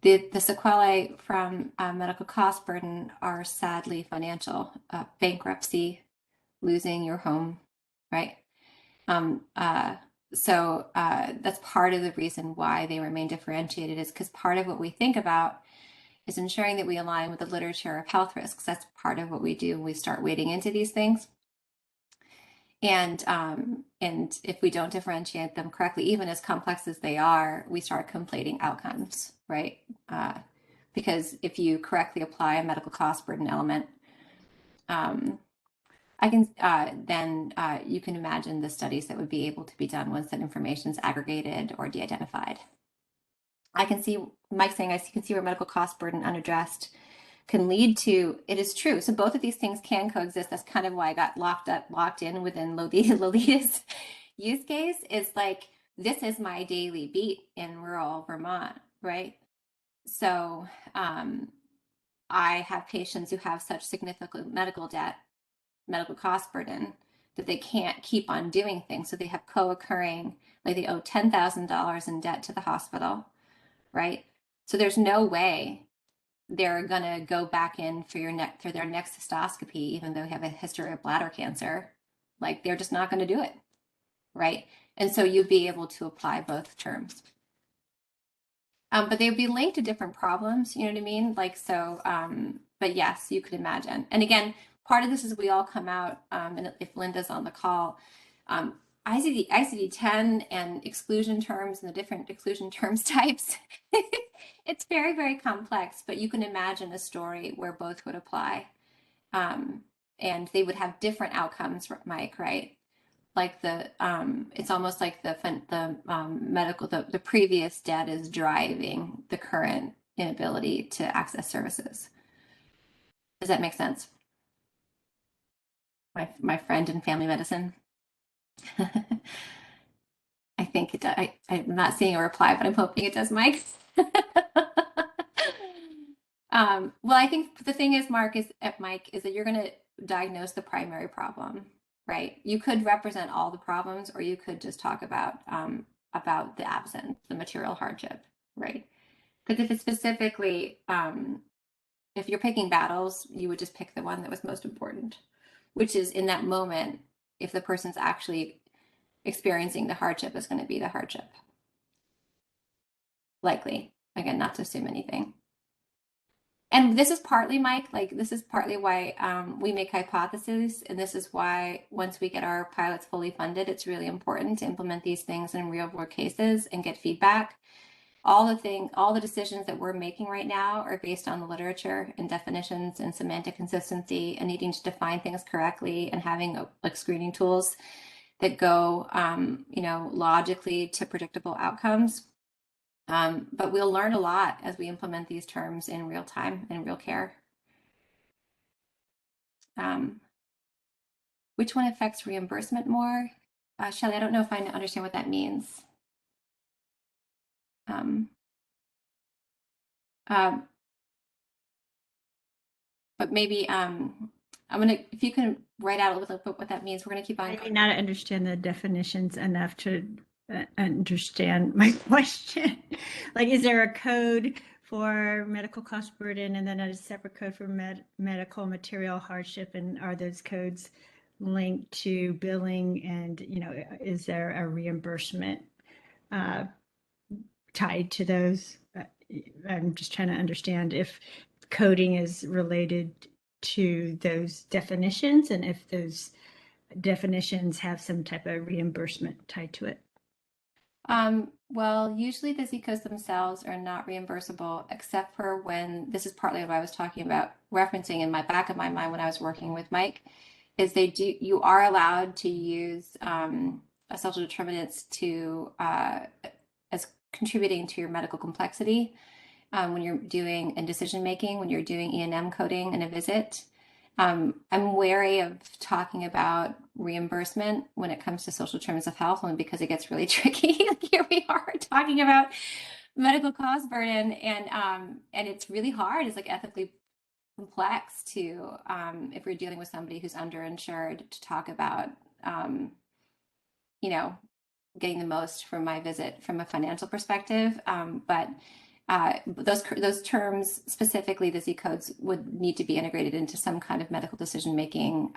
The sequelae from medical cost burden are sadly financial, bankruptcy, losing your home, right? So that's part of the reason why they remain differentiated, is because part of what we think about is ensuring that we align with the literature of health risks. That's part of what we do when we start wading into these things. And if we don't differentiate them correctly, even as complex as they are, we start conflating outcomes, right? Because if you correctly apply a medical cost burden element, then you can imagine the studies that would be able to be done once that information is aggregated or de-identified. I can see Mike saying I can see where medical cost burden unaddressed can lead to, it is true. So both of these things can coexist. That's kind of why I got locked in within Lolita's use case, is like, this is my daily beat in rural Vermont, right? So I have patients who have such significant medical debt, medical cost burden, that they can't keep on doing things. So they have co-occurring, like they owe $10,000 in debt to the hospital, right? So there's no way they're gonna go back in for their next cystoscopy, even though they have a history of bladder cancer. Like they're just not gonna do it, right? And so you'd be able to apply both terms. But they would be linked to different problems, you know what I mean? Like, so, but yes, you could imagine. And again, part of this is we all come out, and if Linda's on the call, ICD-10 and exclusion terms and the different exclusion terms types, it's very, very complex, but you can imagine a story where both would apply. And they would have different outcomes, Mike, right? Like it's almost like the medical, the previous debt is driving the current inability to access services. Does that make sense? My friend in family medicine. I think it does. I'm not seeing a reply, but I'm hoping it does, Mike. Well, I think the thing is, Mike, is that you're going to diagnose the primary problem, right? You could represent all the problems, or you could just talk about the absence, the material hardship, right? Because if it's specifically, if you're picking battles, you would just pick the one that was most important, which is in that moment, if the person's actually experiencing the hardship, is going to be the hardship. Likely, again, not to assume anything. And this is partly, Mike, like this is partly why we make hypotheses. And this is why once we get our pilots fully funded, it's really important to implement these things in real world cases and get feedback. All the decisions that we're making right now are based on the literature and definitions and semantic consistency and needing to define things correctly and having like screening tools that go, logically to predictable outcomes. But we'll learn a lot as we implement these terms in real time and real care. Which one affects reimbursement more? Shelley, I don't know if I understand what that means. But maybe if you can write out a little bit what that means, we're gonna keep on. I may not understand the definitions enough to understand my question. Like, is there a code for medical cost burden and then a separate code for medical material hardship? And are those codes linked to billing? And, is there a reimbursement tied to those? I'm just trying to understand if coding is related to those definitions and if those definitions have some type of reimbursement tied to it. Well, usually the Z codes themselves are not reimbursable, except for when, this is partly what I was talking about, referencing in my back of my mind when I was working with Mike, is you are allowed to use social determinants to as contributing to your medical complexity when you're doing a decision making, when you're doing E&M coding in a visit. I'm wary of talking about reimbursement when it comes to social determinants of health, only because it gets really tricky. Like here we are talking about medical cost burden, and it's really hard. It's like ethically complex to if you're dealing with somebody who's underinsured to talk about getting the most from my visit from a financial perspective, but those terms, specifically the Z codes, would need to be integrated into some kind of medical decision-making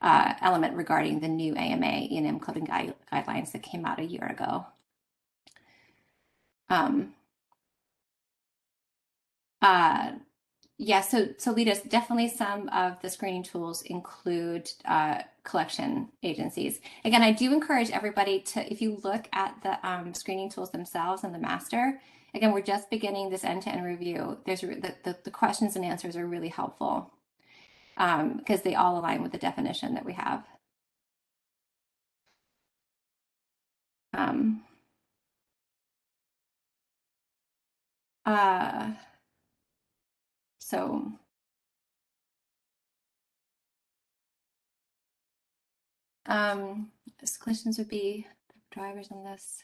element regarding the new AMA E&M coding guidelines that came out a year ago. Yeah, so Lita, definitely some of the screening tools include collection agencies. Again, I do encourage everybody to, if you look at the screening tools themselves and the master, again, we're just beginning this end-to-end review. There's the questions and answers are really helpful because they all align with the definition that we have. So questions would be drivers on this.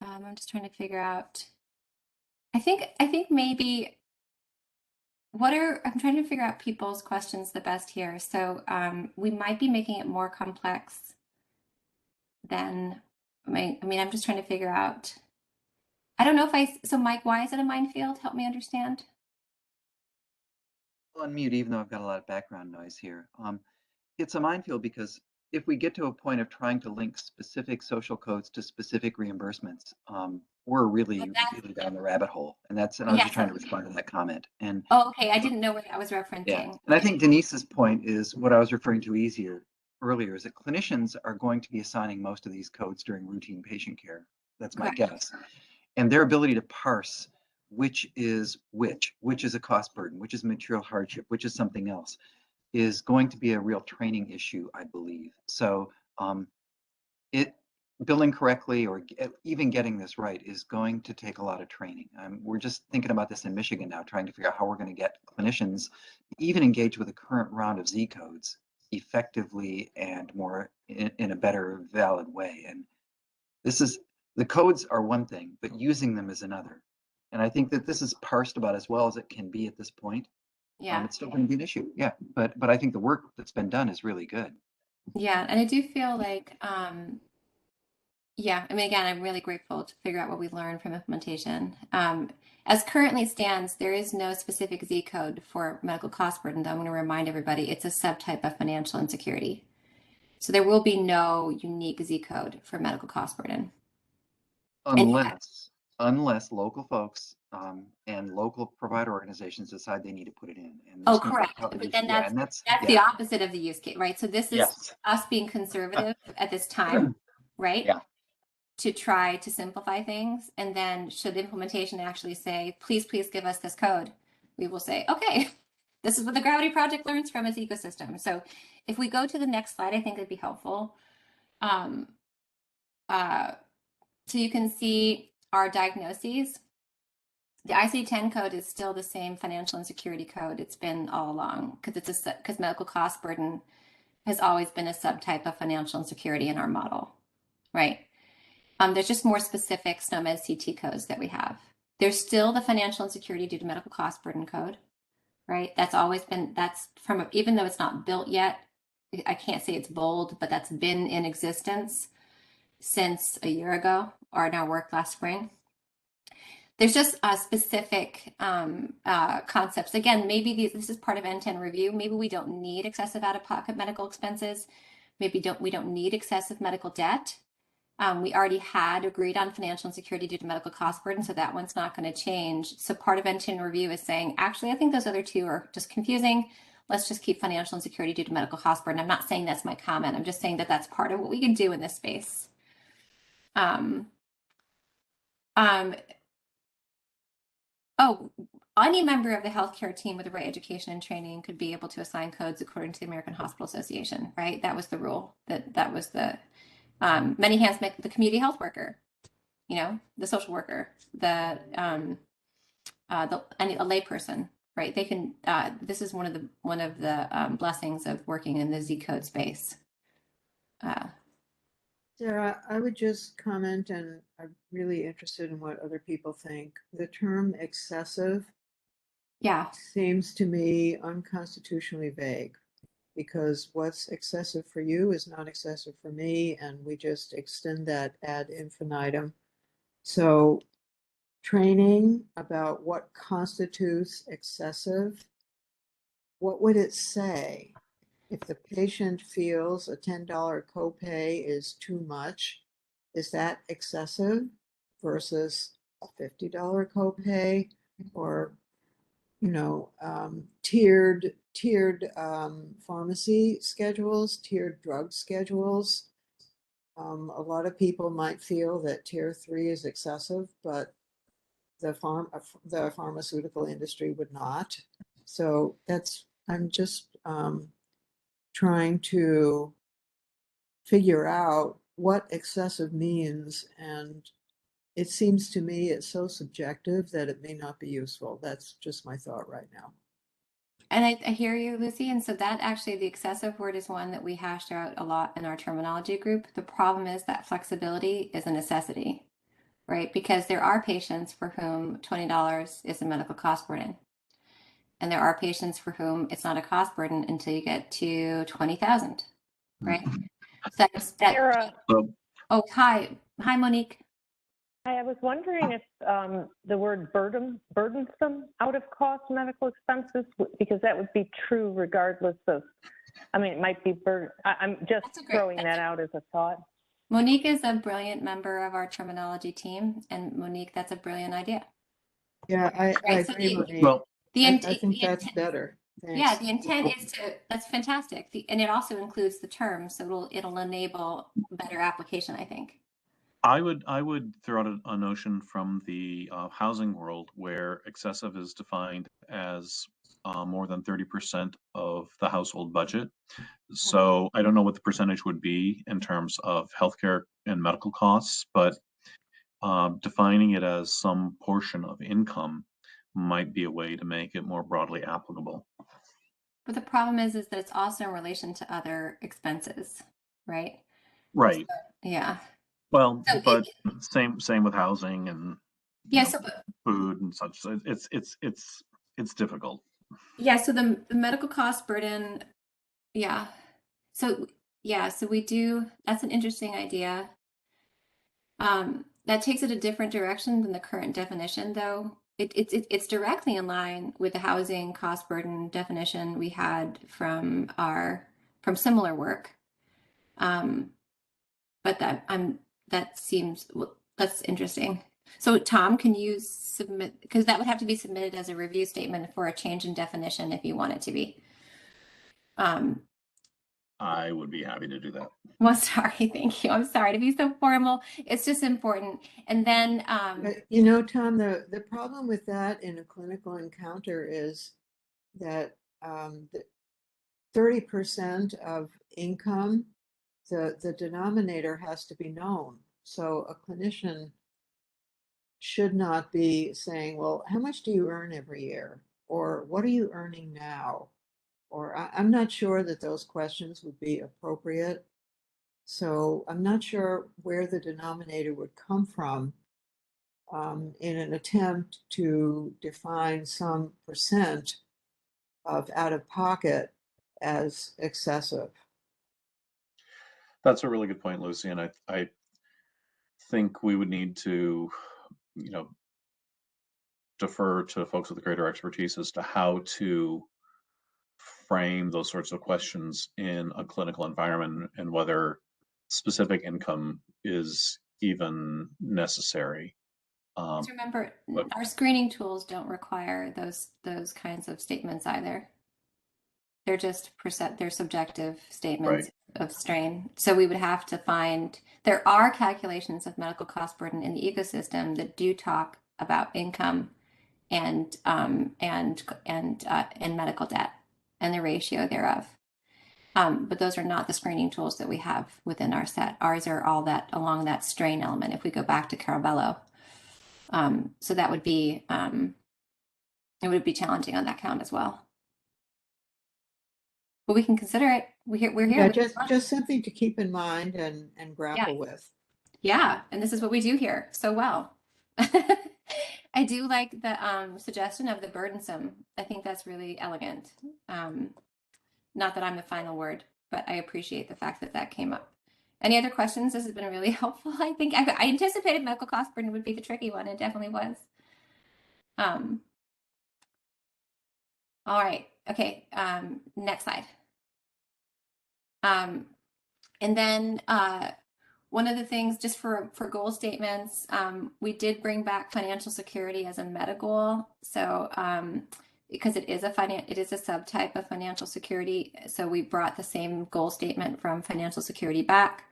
I'm just trying to figure out. I think maybe I'm trying to figure out people's questions the best here. So we might be making it more complex than I'm just trying to figure out I don't know if so Mike, why is it a minefield? Help me understand. Unmute, even though I've got a lot of background noise here. It's a minefield because if we get to a point of trying to link specific social codes to specific reimbursements, we're really, really down the rabbit hole. And I was Yeah, just trying to respond to that comment. And Oh, okay. I didn't know what I was yeah, referencing. and I think Denise's point is what I was referring to earlier is that clinicians are going to be assigning most of these codes during routine patient care. That's my Correct. guess. And their ability to parse which is a cost burden, which is material hardship, which is something else, is going to be a real training issue, I believe. So billing correctly or even getting this right is going to take a lot of training. We're just thinking about this in Michigan now, trying to figure out how we're going to get clinicians even engaged with the current round of Z codes effectively and more in a better, valid way. And the codes are one thing, but using them is another. And I think that this is parsed about as well as it can be at this point. Yeah. It's still going to be an issue. Yeah. But I think the work that's been done is really good. Yeah. And I do feel like, yeah, I mean, again, I'm really grateful to figure out what we learned from implementation. As currently stands, there is no specific Z code for medical cost burden, though I'm going to remind everybody it's a subtype of financial insecurity. So there will be no unique Z code for medical cost burden. Unless local folks and local provider organizations decide they need to put it in. And Oh, correct. But then that's the opposite of the use case, right? So this is us being conservative at this time, right? Yeah. To try to simplify things. And then should the implementation actually say, please give us this code, we will say, okay, this is what the Gravity Project learns from its ecosystem. So if we go to the next slide, I think it'd be helpful. So you can see our diagnoses. The ICD-10 code is still the same financial insecurity code it's been all along, because medical cost burden has always been a subtype of financial insecurity in our model, right? There's just more specific SNOMED CT codes that we have. There's still the financial insecurity due to medical cost burden code, right? That's always been, even though it's not built yet, I can't say it's bold, but that's been in existence since a year ago, or in our work last spring. There's just specific concepts. Again, maybe this is part of NTEN review. Maybe we don't need excessive out-of-pocket medical expenses. Maybe we don't need excessive medical debt. We already had agreed on financial insecurity due to medical cost burden, so that one's not going to change. So part of NTEN review is saying, actually, I think those other two are just confusing. Let's just keep financial insecurity due to medical cost burden. I'm not saying that's my comment. I'm just saying that that's part of what we can do in this space. Any member of the healthcare team with the right education and training could be able to assign codes according to the American Hospital Association, right? That was the rule. That was the many hands make the community health worker, the social worker, a layperson, right? They can. This is one of the blessings of working in the Z code space. Sarah, I would just comment, and I'm really interested in what other people think. The term excessive seems to me unconstitutionally vague, because what's excessive for you is not excessive for me, and we just extend that ad infinitum. So training about what constitutes excessive, what would it say? If the patient feels a $10 copay is too much, is that excessive versus a $50 copay, or tiered pharmacy schedules, tiered drug schedules? A lot of people might feel that tier 3 is excessive, but the pharmaceutical industry would not. So I'm just trying to figure out what excessive means, and it seems to me it's so subjective that it may not be useful. That's just my thought right now. And I hear you, Lucy. And so that actually, the excessive word is one that we hashed out a lot in our terminology group. The problem is that flexibility is a necessity, right? Because there are patients for whom $20 is a medical cost burden. And there are patients for whom it's not a cost burden until you get to 20,000, right? So that's that. Sarah. Oh, hi, Monique. I was wondering if the word burdensome out-of-cost medical expenses, because that would be true regardless of, I mean, it might be I'm just That's a great- throwing that out as a thought. Monique is a brilliant member of our terminology team, and Monique, that's a brilliant idea. Yeah, I Right, so agree, the- Monique. Well, The I int- think the that's intent- better. Yeah, Thanks. the intent is to, that's fantastic. And it also includes the term, so it'll enable better application, I think. I would throw out a notion from the housing world where excessive is defined as more than 30% of the household budget. So I don't know what the percentage would be in terms of healthcare and medical costs, but defining it as some portion of income might be a way to make it more broadly applicable. But the problem is that it's also in relation to other expenses, right? Right. Yeah. Well, So but same with housing and Yeah, know, so food and such. So it's difficult. yeah, so the medical cost burden, yeah. So yeah, so we do, that's an interesting idea. That takes it a different direction than the current definition, though. It's directly in line with the housing cost burden definition we had from similar work. But that's interesting. So Tom, can you submit, because that would have to be submitted as a review statement for a change in definition if you want it to be. I would be happy to do that. Well, sorry, thank you. I'm sorry to be so formal. It's just important. And then, You know, Tom, the problem with that in a clinical encounter is that 30% of income, the denominator has to be known. So a clinician should not be saying, well, how much do you earn every year? Or what are you earning now? Or I'm not sure that those questions would be appropriate. So I'm not sure where the denominator would come from in an attempt to define some percent of out of pocket as excessive. That's a really good point, Lucy. And I think we would need to, defer to folks with greater expertise as to how to frame those sorts of questions in a clinical environment and whether specific income is even necessary. just remember, but- our screening tools don't require those kinds of statements either. They're just they're subjective statements of strain. So we would have to find, there are calculations of medical cost burden in the ecosystem that do talk about income and medical debt and the ratio thereof. But those are not the screening tools that we have within our set. Ours are all that along that strain element. If we go back to Carabello, so that would be it would be challenging on that count as well. But we can consider it. We're here. Yeah, just something to keep in mind and grapple with. Yeah, and this is what we do here so well. I do like the suggestion of the burdensome. I think that's really elegant. Not that I'm the final word, but I appreciate the fact that that came up. Any other questions? This has been really helpful. I think I anticipated medical cost burden would be the tricky one. It definitely was. All right. Okay. Next slide. And then one of the things, just for goal statements, we did bring back financial security as a meta goal. So because it is a subtype of financial security, so we brought the same goal statement from financial security back.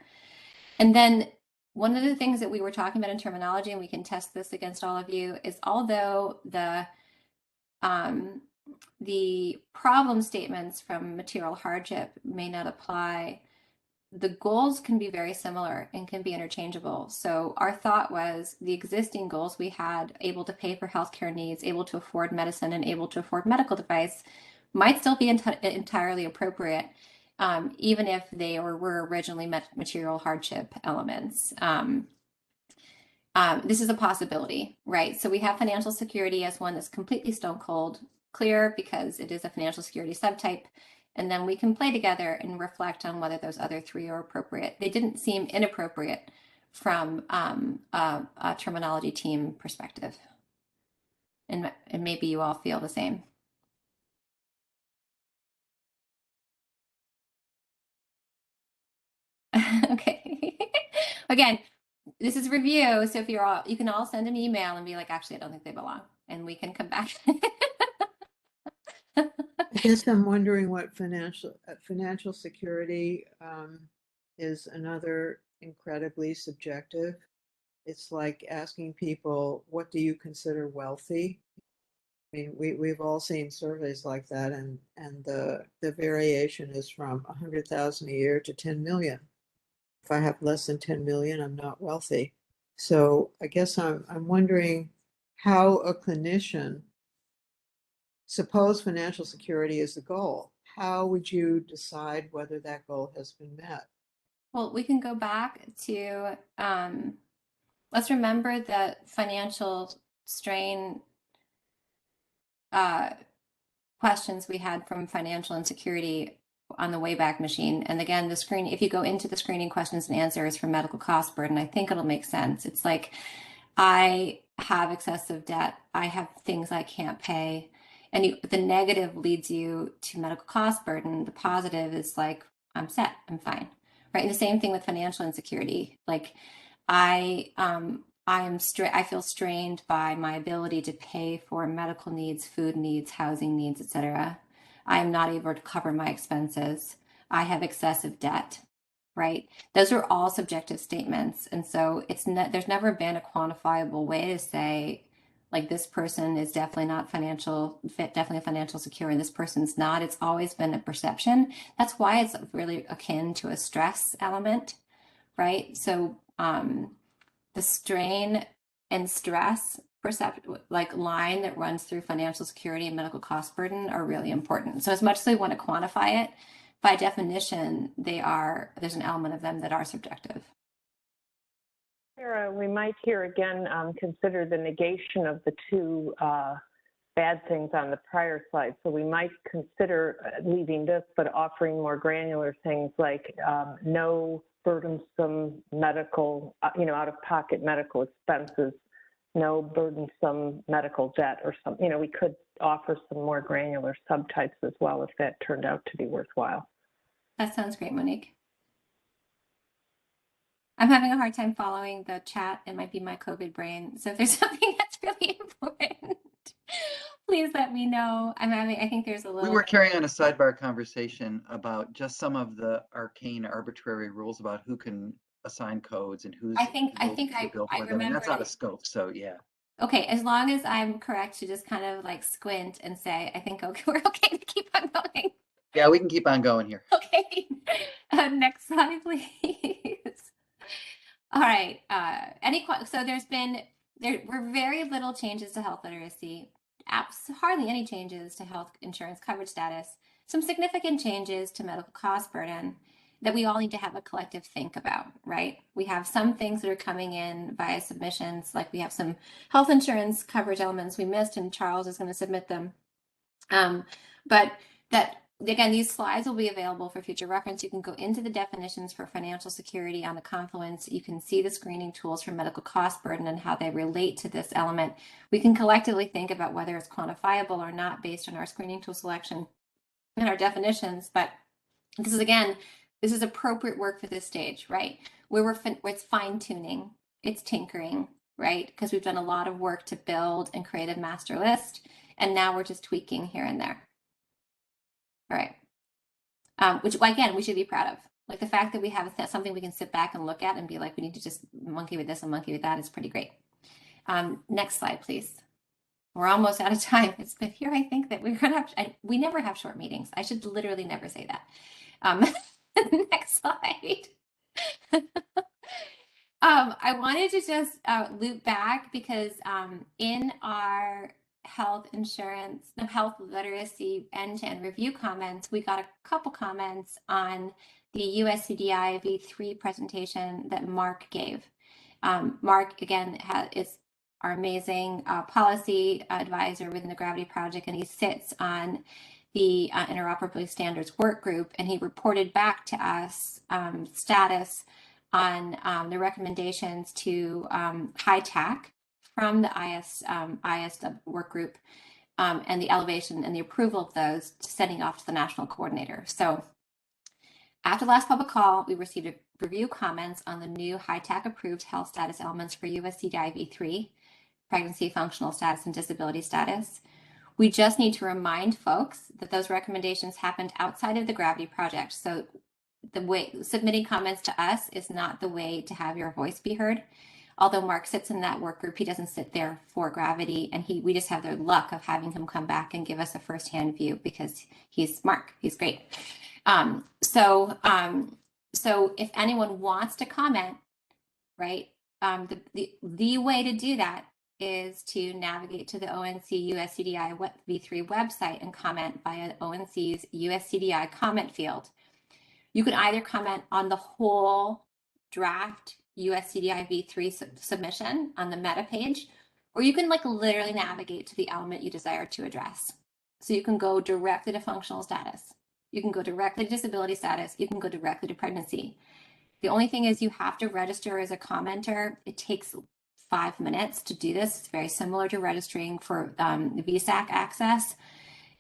And then one of the things that we were talking about in terminology, and we can test this against all of you, is although the problem statements from material hardship may not apply, the goals can be very similar and can be interchangeable. So our thought was the existing goals we had, able to pay for healthcare needs, able to afford medicine, and able to afford medical device, might still be entirely appropriate, even if they were originally material hardship elements. This is a possibility, right? So we have financial security as one that's completely stone cold clear because it is a financial security subtype. And then we can play together and reflect on whether those other three are appropriate. They didn't seem inappropriate from a terminology team perspective. And maybe you all feel the same. Okay. Again, this is review, so if you can all send an email and be like, actually, I don't think they belong, and we can come back. I guess I'm wondering what financial security is another incredibly subjective. It's like asking people, what do you consider wealthy? I mean, we've all seen surveys like that, and the variation is from 100,000 a year to 10 million. If I have less than 10 million, I'm not wealthy. So I guess I'm wondering how a clinician, suppose financial security is the goal, how would you decide whether that goal has been met? Well, we can go back to, let's remember the financial strain questions we had from financial insecurity on the Wayback Machine. And again, if you go into the screening questions and answers for medical cost burden, I think it'll make sense. It's like, I have excessive debt. I have things I can't pay. And the negative leads you to medical cost burden. The positive is like, I'm set, I'm fine. Right. And the same thing with financial insecurity. Like I feel strained by my ability to pay for medical needs, food needs, housing needs, etc. I am not able to cover my expenses. I have excessive debt, right? Those are all subjective statements. And so there's never been a quantifiable way to say, like, this person is definitely not definitely financial secure, and this person's not. It's always been a perception. That's why it's really akin to a stress element, right? So the strain and stress line that runs through financial security and medical cost burden are really important. So as much as they want to quantify it, by definition, there's an element of them that are subjective. Sarah, we might here again consider the negation of the two bad things on the prior slide. So we might consider leaving this, but offering more granular things like no burdensome medical, out-of-pocket medical expenses, no burdensome medical debt or something. We could offer some more granular subtypes as well if that turned out to be worthwhile. That sounds great, Monique. I'm having a hard time following the chat. It might be my COVID brain. So if there's something that's really important, please let me know. I think there's a little. We were carrying on a sidebar conversation about just some of the arcane, arbitrary rules about who can assign codes and who's. I remember. That's out of scope. So yeah. Okay, as long as I'm correct to just kind of like squint and say, I think we're okay to keep on going. Yeah, we can keep on going here. Okay. Next slide, please. All right. So there were very little changes to health literacy, hardly any changes to health insurance coverage status, some significant changes to medical cost burden that we all need to have a collective think about, right? We have some things that are coming in via submissions, like we have some health insurance coverage elements we missed, and Charles is going to submit them. But again, these slides will be available for future reference. You can go into the definitions for financial security on the Confluence. You can see the screening tools for medical cost burden and how they relate to this element. We can collectively think about whether it's quantifiable or not based on our screening tool selection and our definitions. But this is appropriate work for this stage, right? Where it's fine tuning, it's tinkering, right? Because we've done a lot of work to build and create a master list, and now we're just tweaking here and there. All right. Which again, we should be proud of. Like the fact that we have something we can sit back and look at and be like, we need to just monkey with this and monkey with that is pretty great. Next slide, please. We're almost out of time. It's been here. I think that we're gonna we never have short meetings. I should literally never say that. Next slide. I wanted to just loop back because in our health literacy end-to-end review comments, we got a couple comments on the USCDI V3 presentation that Mark gave. Mark, again, is our amazing policy advisor within the Gravity Project, and he sits on the interoperability standards work group, and he reported back to us status on the recommendations to HITAC from the IS work group, and the elevation and the approval of those to sending off to the national coordinator. So after the last public call, we received a review comments on the new HITAC approved health status elements for USCDI V3, pregnancy, functional status, and disability status. We just need to remind folks that those recommendations happened outside of the Gravity project. So the way submitting comments to us is not the way to have your voice be heard. Although Mark sits in that work group, he doesn't sit there for Gravity, and we just have the luck of having him come back and give us a firsthand view because he's Mark. He's great. So if anyone wants to comment, right, the way to do that is to navigate to the ONC USCDI V3 website and comment via ONC's USCDI comment field. You can either comment on the whole draft USCDI V3 submission on the meta page, or you can like literally navigate to the element you desire to address. So you can go directly to functional status. You can go directly to disability status. You can go directly to pregnancy. The only thing is you have to register as a commenter. It takes 5 minutes to do this. It's very similar to registering for VSAC access.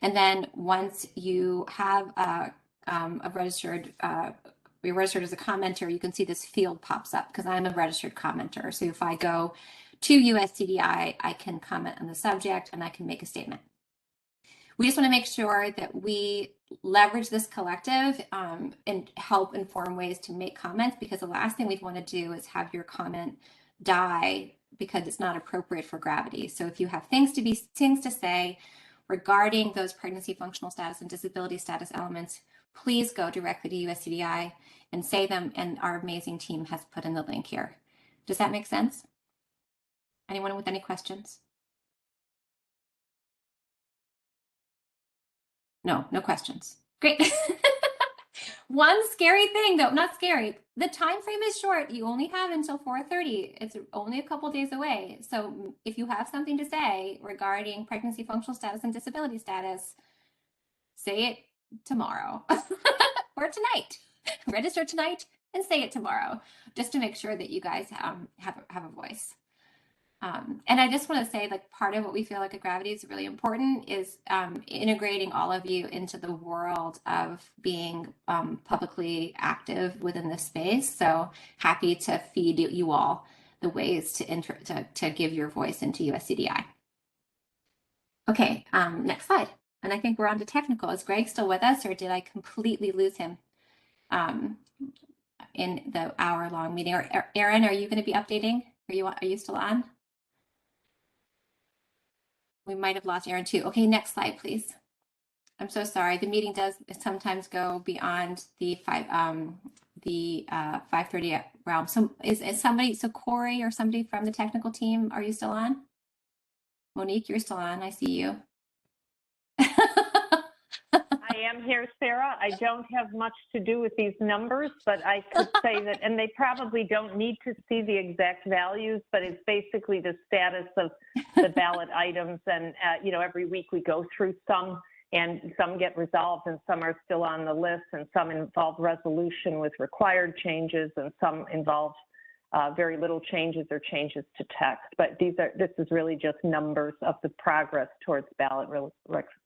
And then once you have you're registered as a commenter, you can see this field pops up because I'm a registered commenter. So if I go to USCDI, I can comment on the subject and I can make a statement. We just want to make sure that we leverage this collective and help inform ways to make comments, because the last thing we'd want to do is have your comment die because it's not appropriate for Gravity. So if you have things to say regarding those pregnancy, functional status, and disability status elements, please go directly to USCDI and say them, and our amazing team has put in the link here. Does that make sense? Anyone with any questions? No questions. Great. One scary thing though, not scary, the time frame is short. You only have until 4:30. It's only a couple days away. So if you have something to say regarding pregnancy, functional status, and disability status, say it tomorrow or tonight. Register tonight and say it tomorrow, just to make sure that you guys have a voice. And I just want to say, like, part of what we feel like at Gravity is really important is integrating all of you into the world of being publicly active within this space. So happy to feed you all the ways to give your voice into USCDI. Okay, next slide. And I think we're on to technical. Is Greg still with us, or did I completely lose him in the hour-long meeting? Or Erin, are you going to be updating? Are you still on? We might have lost Erin too. Okay, next slide, please. I'm so sorry. The meeting does sometimes go beyond the 5:30 realm. So is somebody? So Corey or somebody from the technical team, are you still on? Monique, you're still on. I see you. I am here, Sarah. I don't have much to do with these numbers, but I could say that, and they probably don't need to see the exact values, but it's basically the status of the ballot items. And, you know, every week we go through some, and some get resolved and some are still on the list, and some involve resolution with required changes, and some involve very little changes or changes to text. But this is really just numbers of the progress towards ballot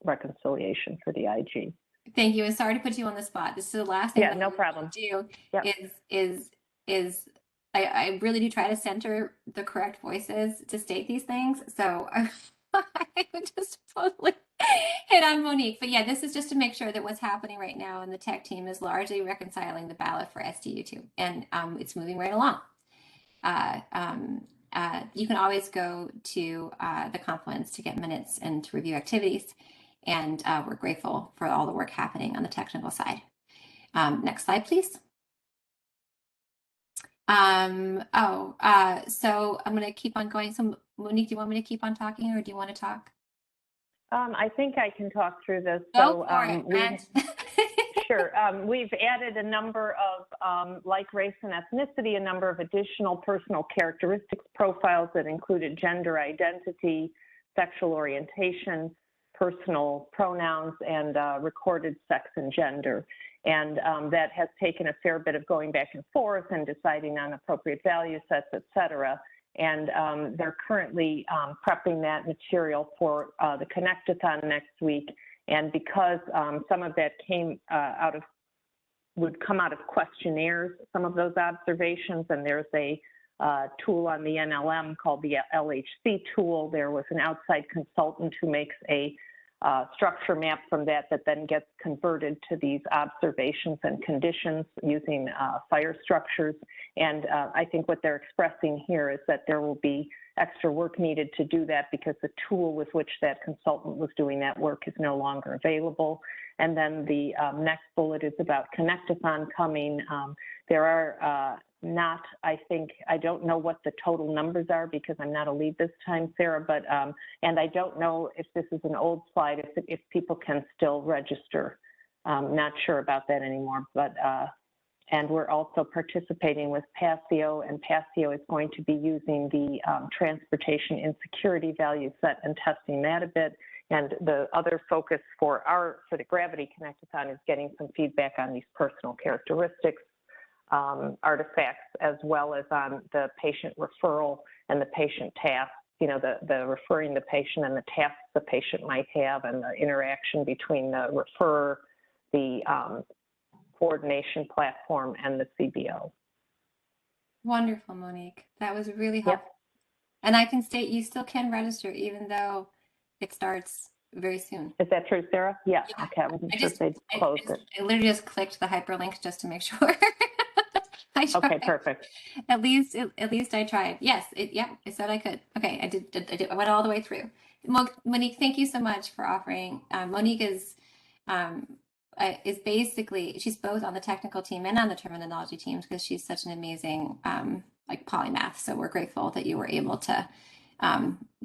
reconciliation for the IG. Thank you, and sorry to put you on the spot. This is the last thing. Yeah, no problem. Do Yep. is I really do try to center the correct voices to state these things. So I would just totally hit on Monique. But yeah, this is just to make sure that what's happening right now in the tech team is largely reconciling the ballot for SDU2, and it's moving right along. You can always go to the Confluence to get minutes and to review activities. And we're grateful for all the work happening on the technical side. Next slide, please. So I'm going to keep on going. So Monique, do you want me to keep on talking, or do you want to talk? I think I can talk through this. Go for it. Sure. We've added a number of, like race and ethnicity, a number of additional personal characteristics profiles that included gender identity, sexual orientation, personal pronouns, and recorded sex and gender. And that has taken a fair bit of going back and forth and deciding on appropriate value sets, et cetera. And they're currently prepping that material for the Connect-a-thon next week. And because some of that would come out of questionnaires, some of those observations, and there's a tool on the NLM called the LHC tool. There was an outside consultant who makes a structure map from that then gets converted to these observations and conditions using fire structures. And I think what they're expressing here is that there will be extra work needed to do that because the tool with which that consultant was doing that work is no longer available. And then the next bullet is about Connect-a-thon coming. There are not, I don't know what the total numbers are because I'm not a lead this time, Sarah, but, and I don't know if this is an old slide, if people can still register. Not sure about that anymore, but, and we're also participating with PASSIO, and PASSIO is going to be using the transportation insecurity value set and testing that a bit. And the other focus for the Gravity Connect-a-thon is getting some feedback on these personal characteristics artifacts, as well as on the patient referral and the patient task, you know, the referring the patient and the tasks the patient might have, and the interaction between the referrer, the coordination platform, and the CBO. Wonderful, Monique. That was really helpful. Yep. And I can state you still can register even though it starts very soon. Is that true, Sarah? Yeah. Okay. I wasn't sure if they'd closed it. I literally just clicked the hyperlink just to make sure. Okay, perfect. At least I tried. Yes, it said I could. Okay, I did. I went all the way through. Monique, thank you so much for offering. Monique is basically, she's both on the technical team and on the terminology teams because she's such an amazing like polymath. So we're grateful that you were able to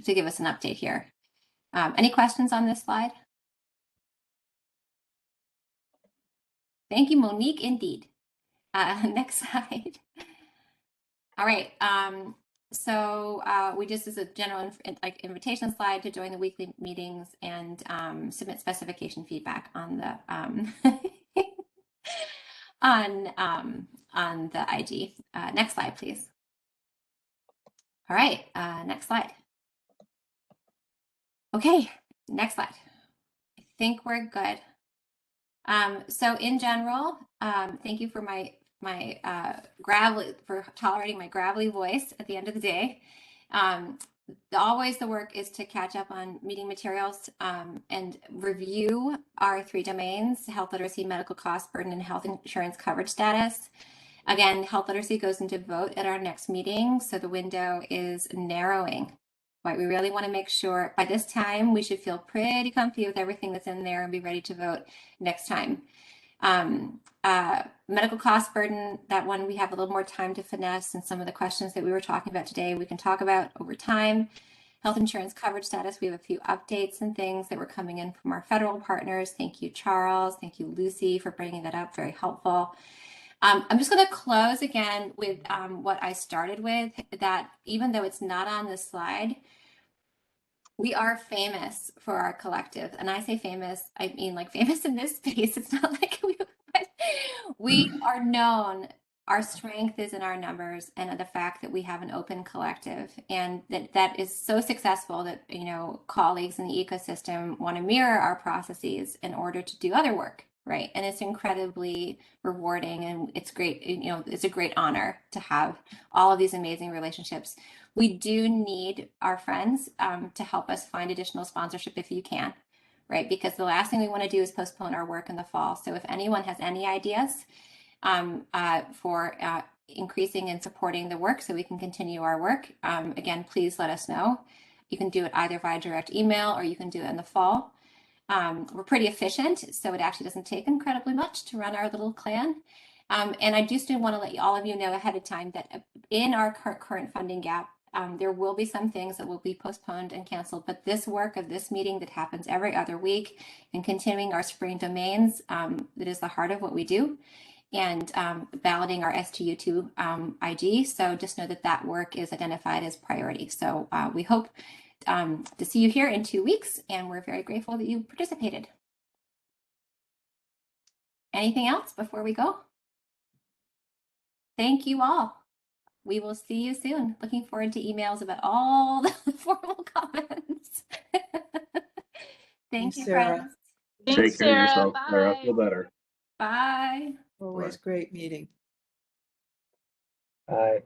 give us an update here. Any questions on this slide? Thank you, Monique, indeed. Next slide. All right. So we just, as a general invitation slide to join the weekly meetings and submit specification feedback on the on the IG. Next slide, please. All right. Next slide. Okay. Next slide. I think we're good. So in general, thank you for my for tolerating my gravelly voice at the end of the day. Always the work is to catch up on meeting materials and review our 3 domains: health literacy, medical cost burden, and health insurance coverage status. Again, health literacy goes into vote at our next meeting, so the window is narrowing. Right, we really want to make sure by this time we should feel pretty comfy with everything that's in there and be ready to vote next time. Medical cost burden, that one we have a little more time to finesse, and some of the questions that we were talking about today we can talk about over time. Health insurance coverage status, we have a few updates and things that were coming in from our federal partners. Thank you, Charles. Thank you, Lucy, for bringing that up. Very helpful. I'm just going to close again with what I started with, that even though it's not on this slide, we are famous for our collective. And I say famous, I mean like famous in this space. It's not like we are known. Our strength is in our numbers and the fact that we have an open collective, and that is so successful that, you know, colleagues in the ecosystem want to mirror our processes in order to do other work. Right. And it's incredibly rewarding, and it's great. You know, it's a great honor to have all of these amazing relationships. We do need our friends to help us find additional sponsorship if you can. Right. Because the last thing we want to do is postpone our work in the fall. So if anyone has any ideas for increasing and supporting the work so we can continue our work, again, please let us know. You can do it either via direct email or you can do it in the fall. We're pretty efficient, so it actually doesn't take incredibly much to run our little clan. And I just want to let all of you know ahead of time that in our current funding gap, there will be some things that will be postponed and canceled, but this work of this meeting that happens every other week and continuing our spring domains, that is the heart of what we do, and validating our STU2 IG. So just know that that work is identified as priority. So we hope to see you here in 2 weeks, and we're very grateful that you participated. Anything else before we go? Thank you all. We will see you soon. Looking forward to emails about all the formal comments. Thank Thanks, you, Sarah. friends. Thanks, Take care of Sarah. yourself, Sarah. Bye. Feel better. Bye. Always great meeting. Bye.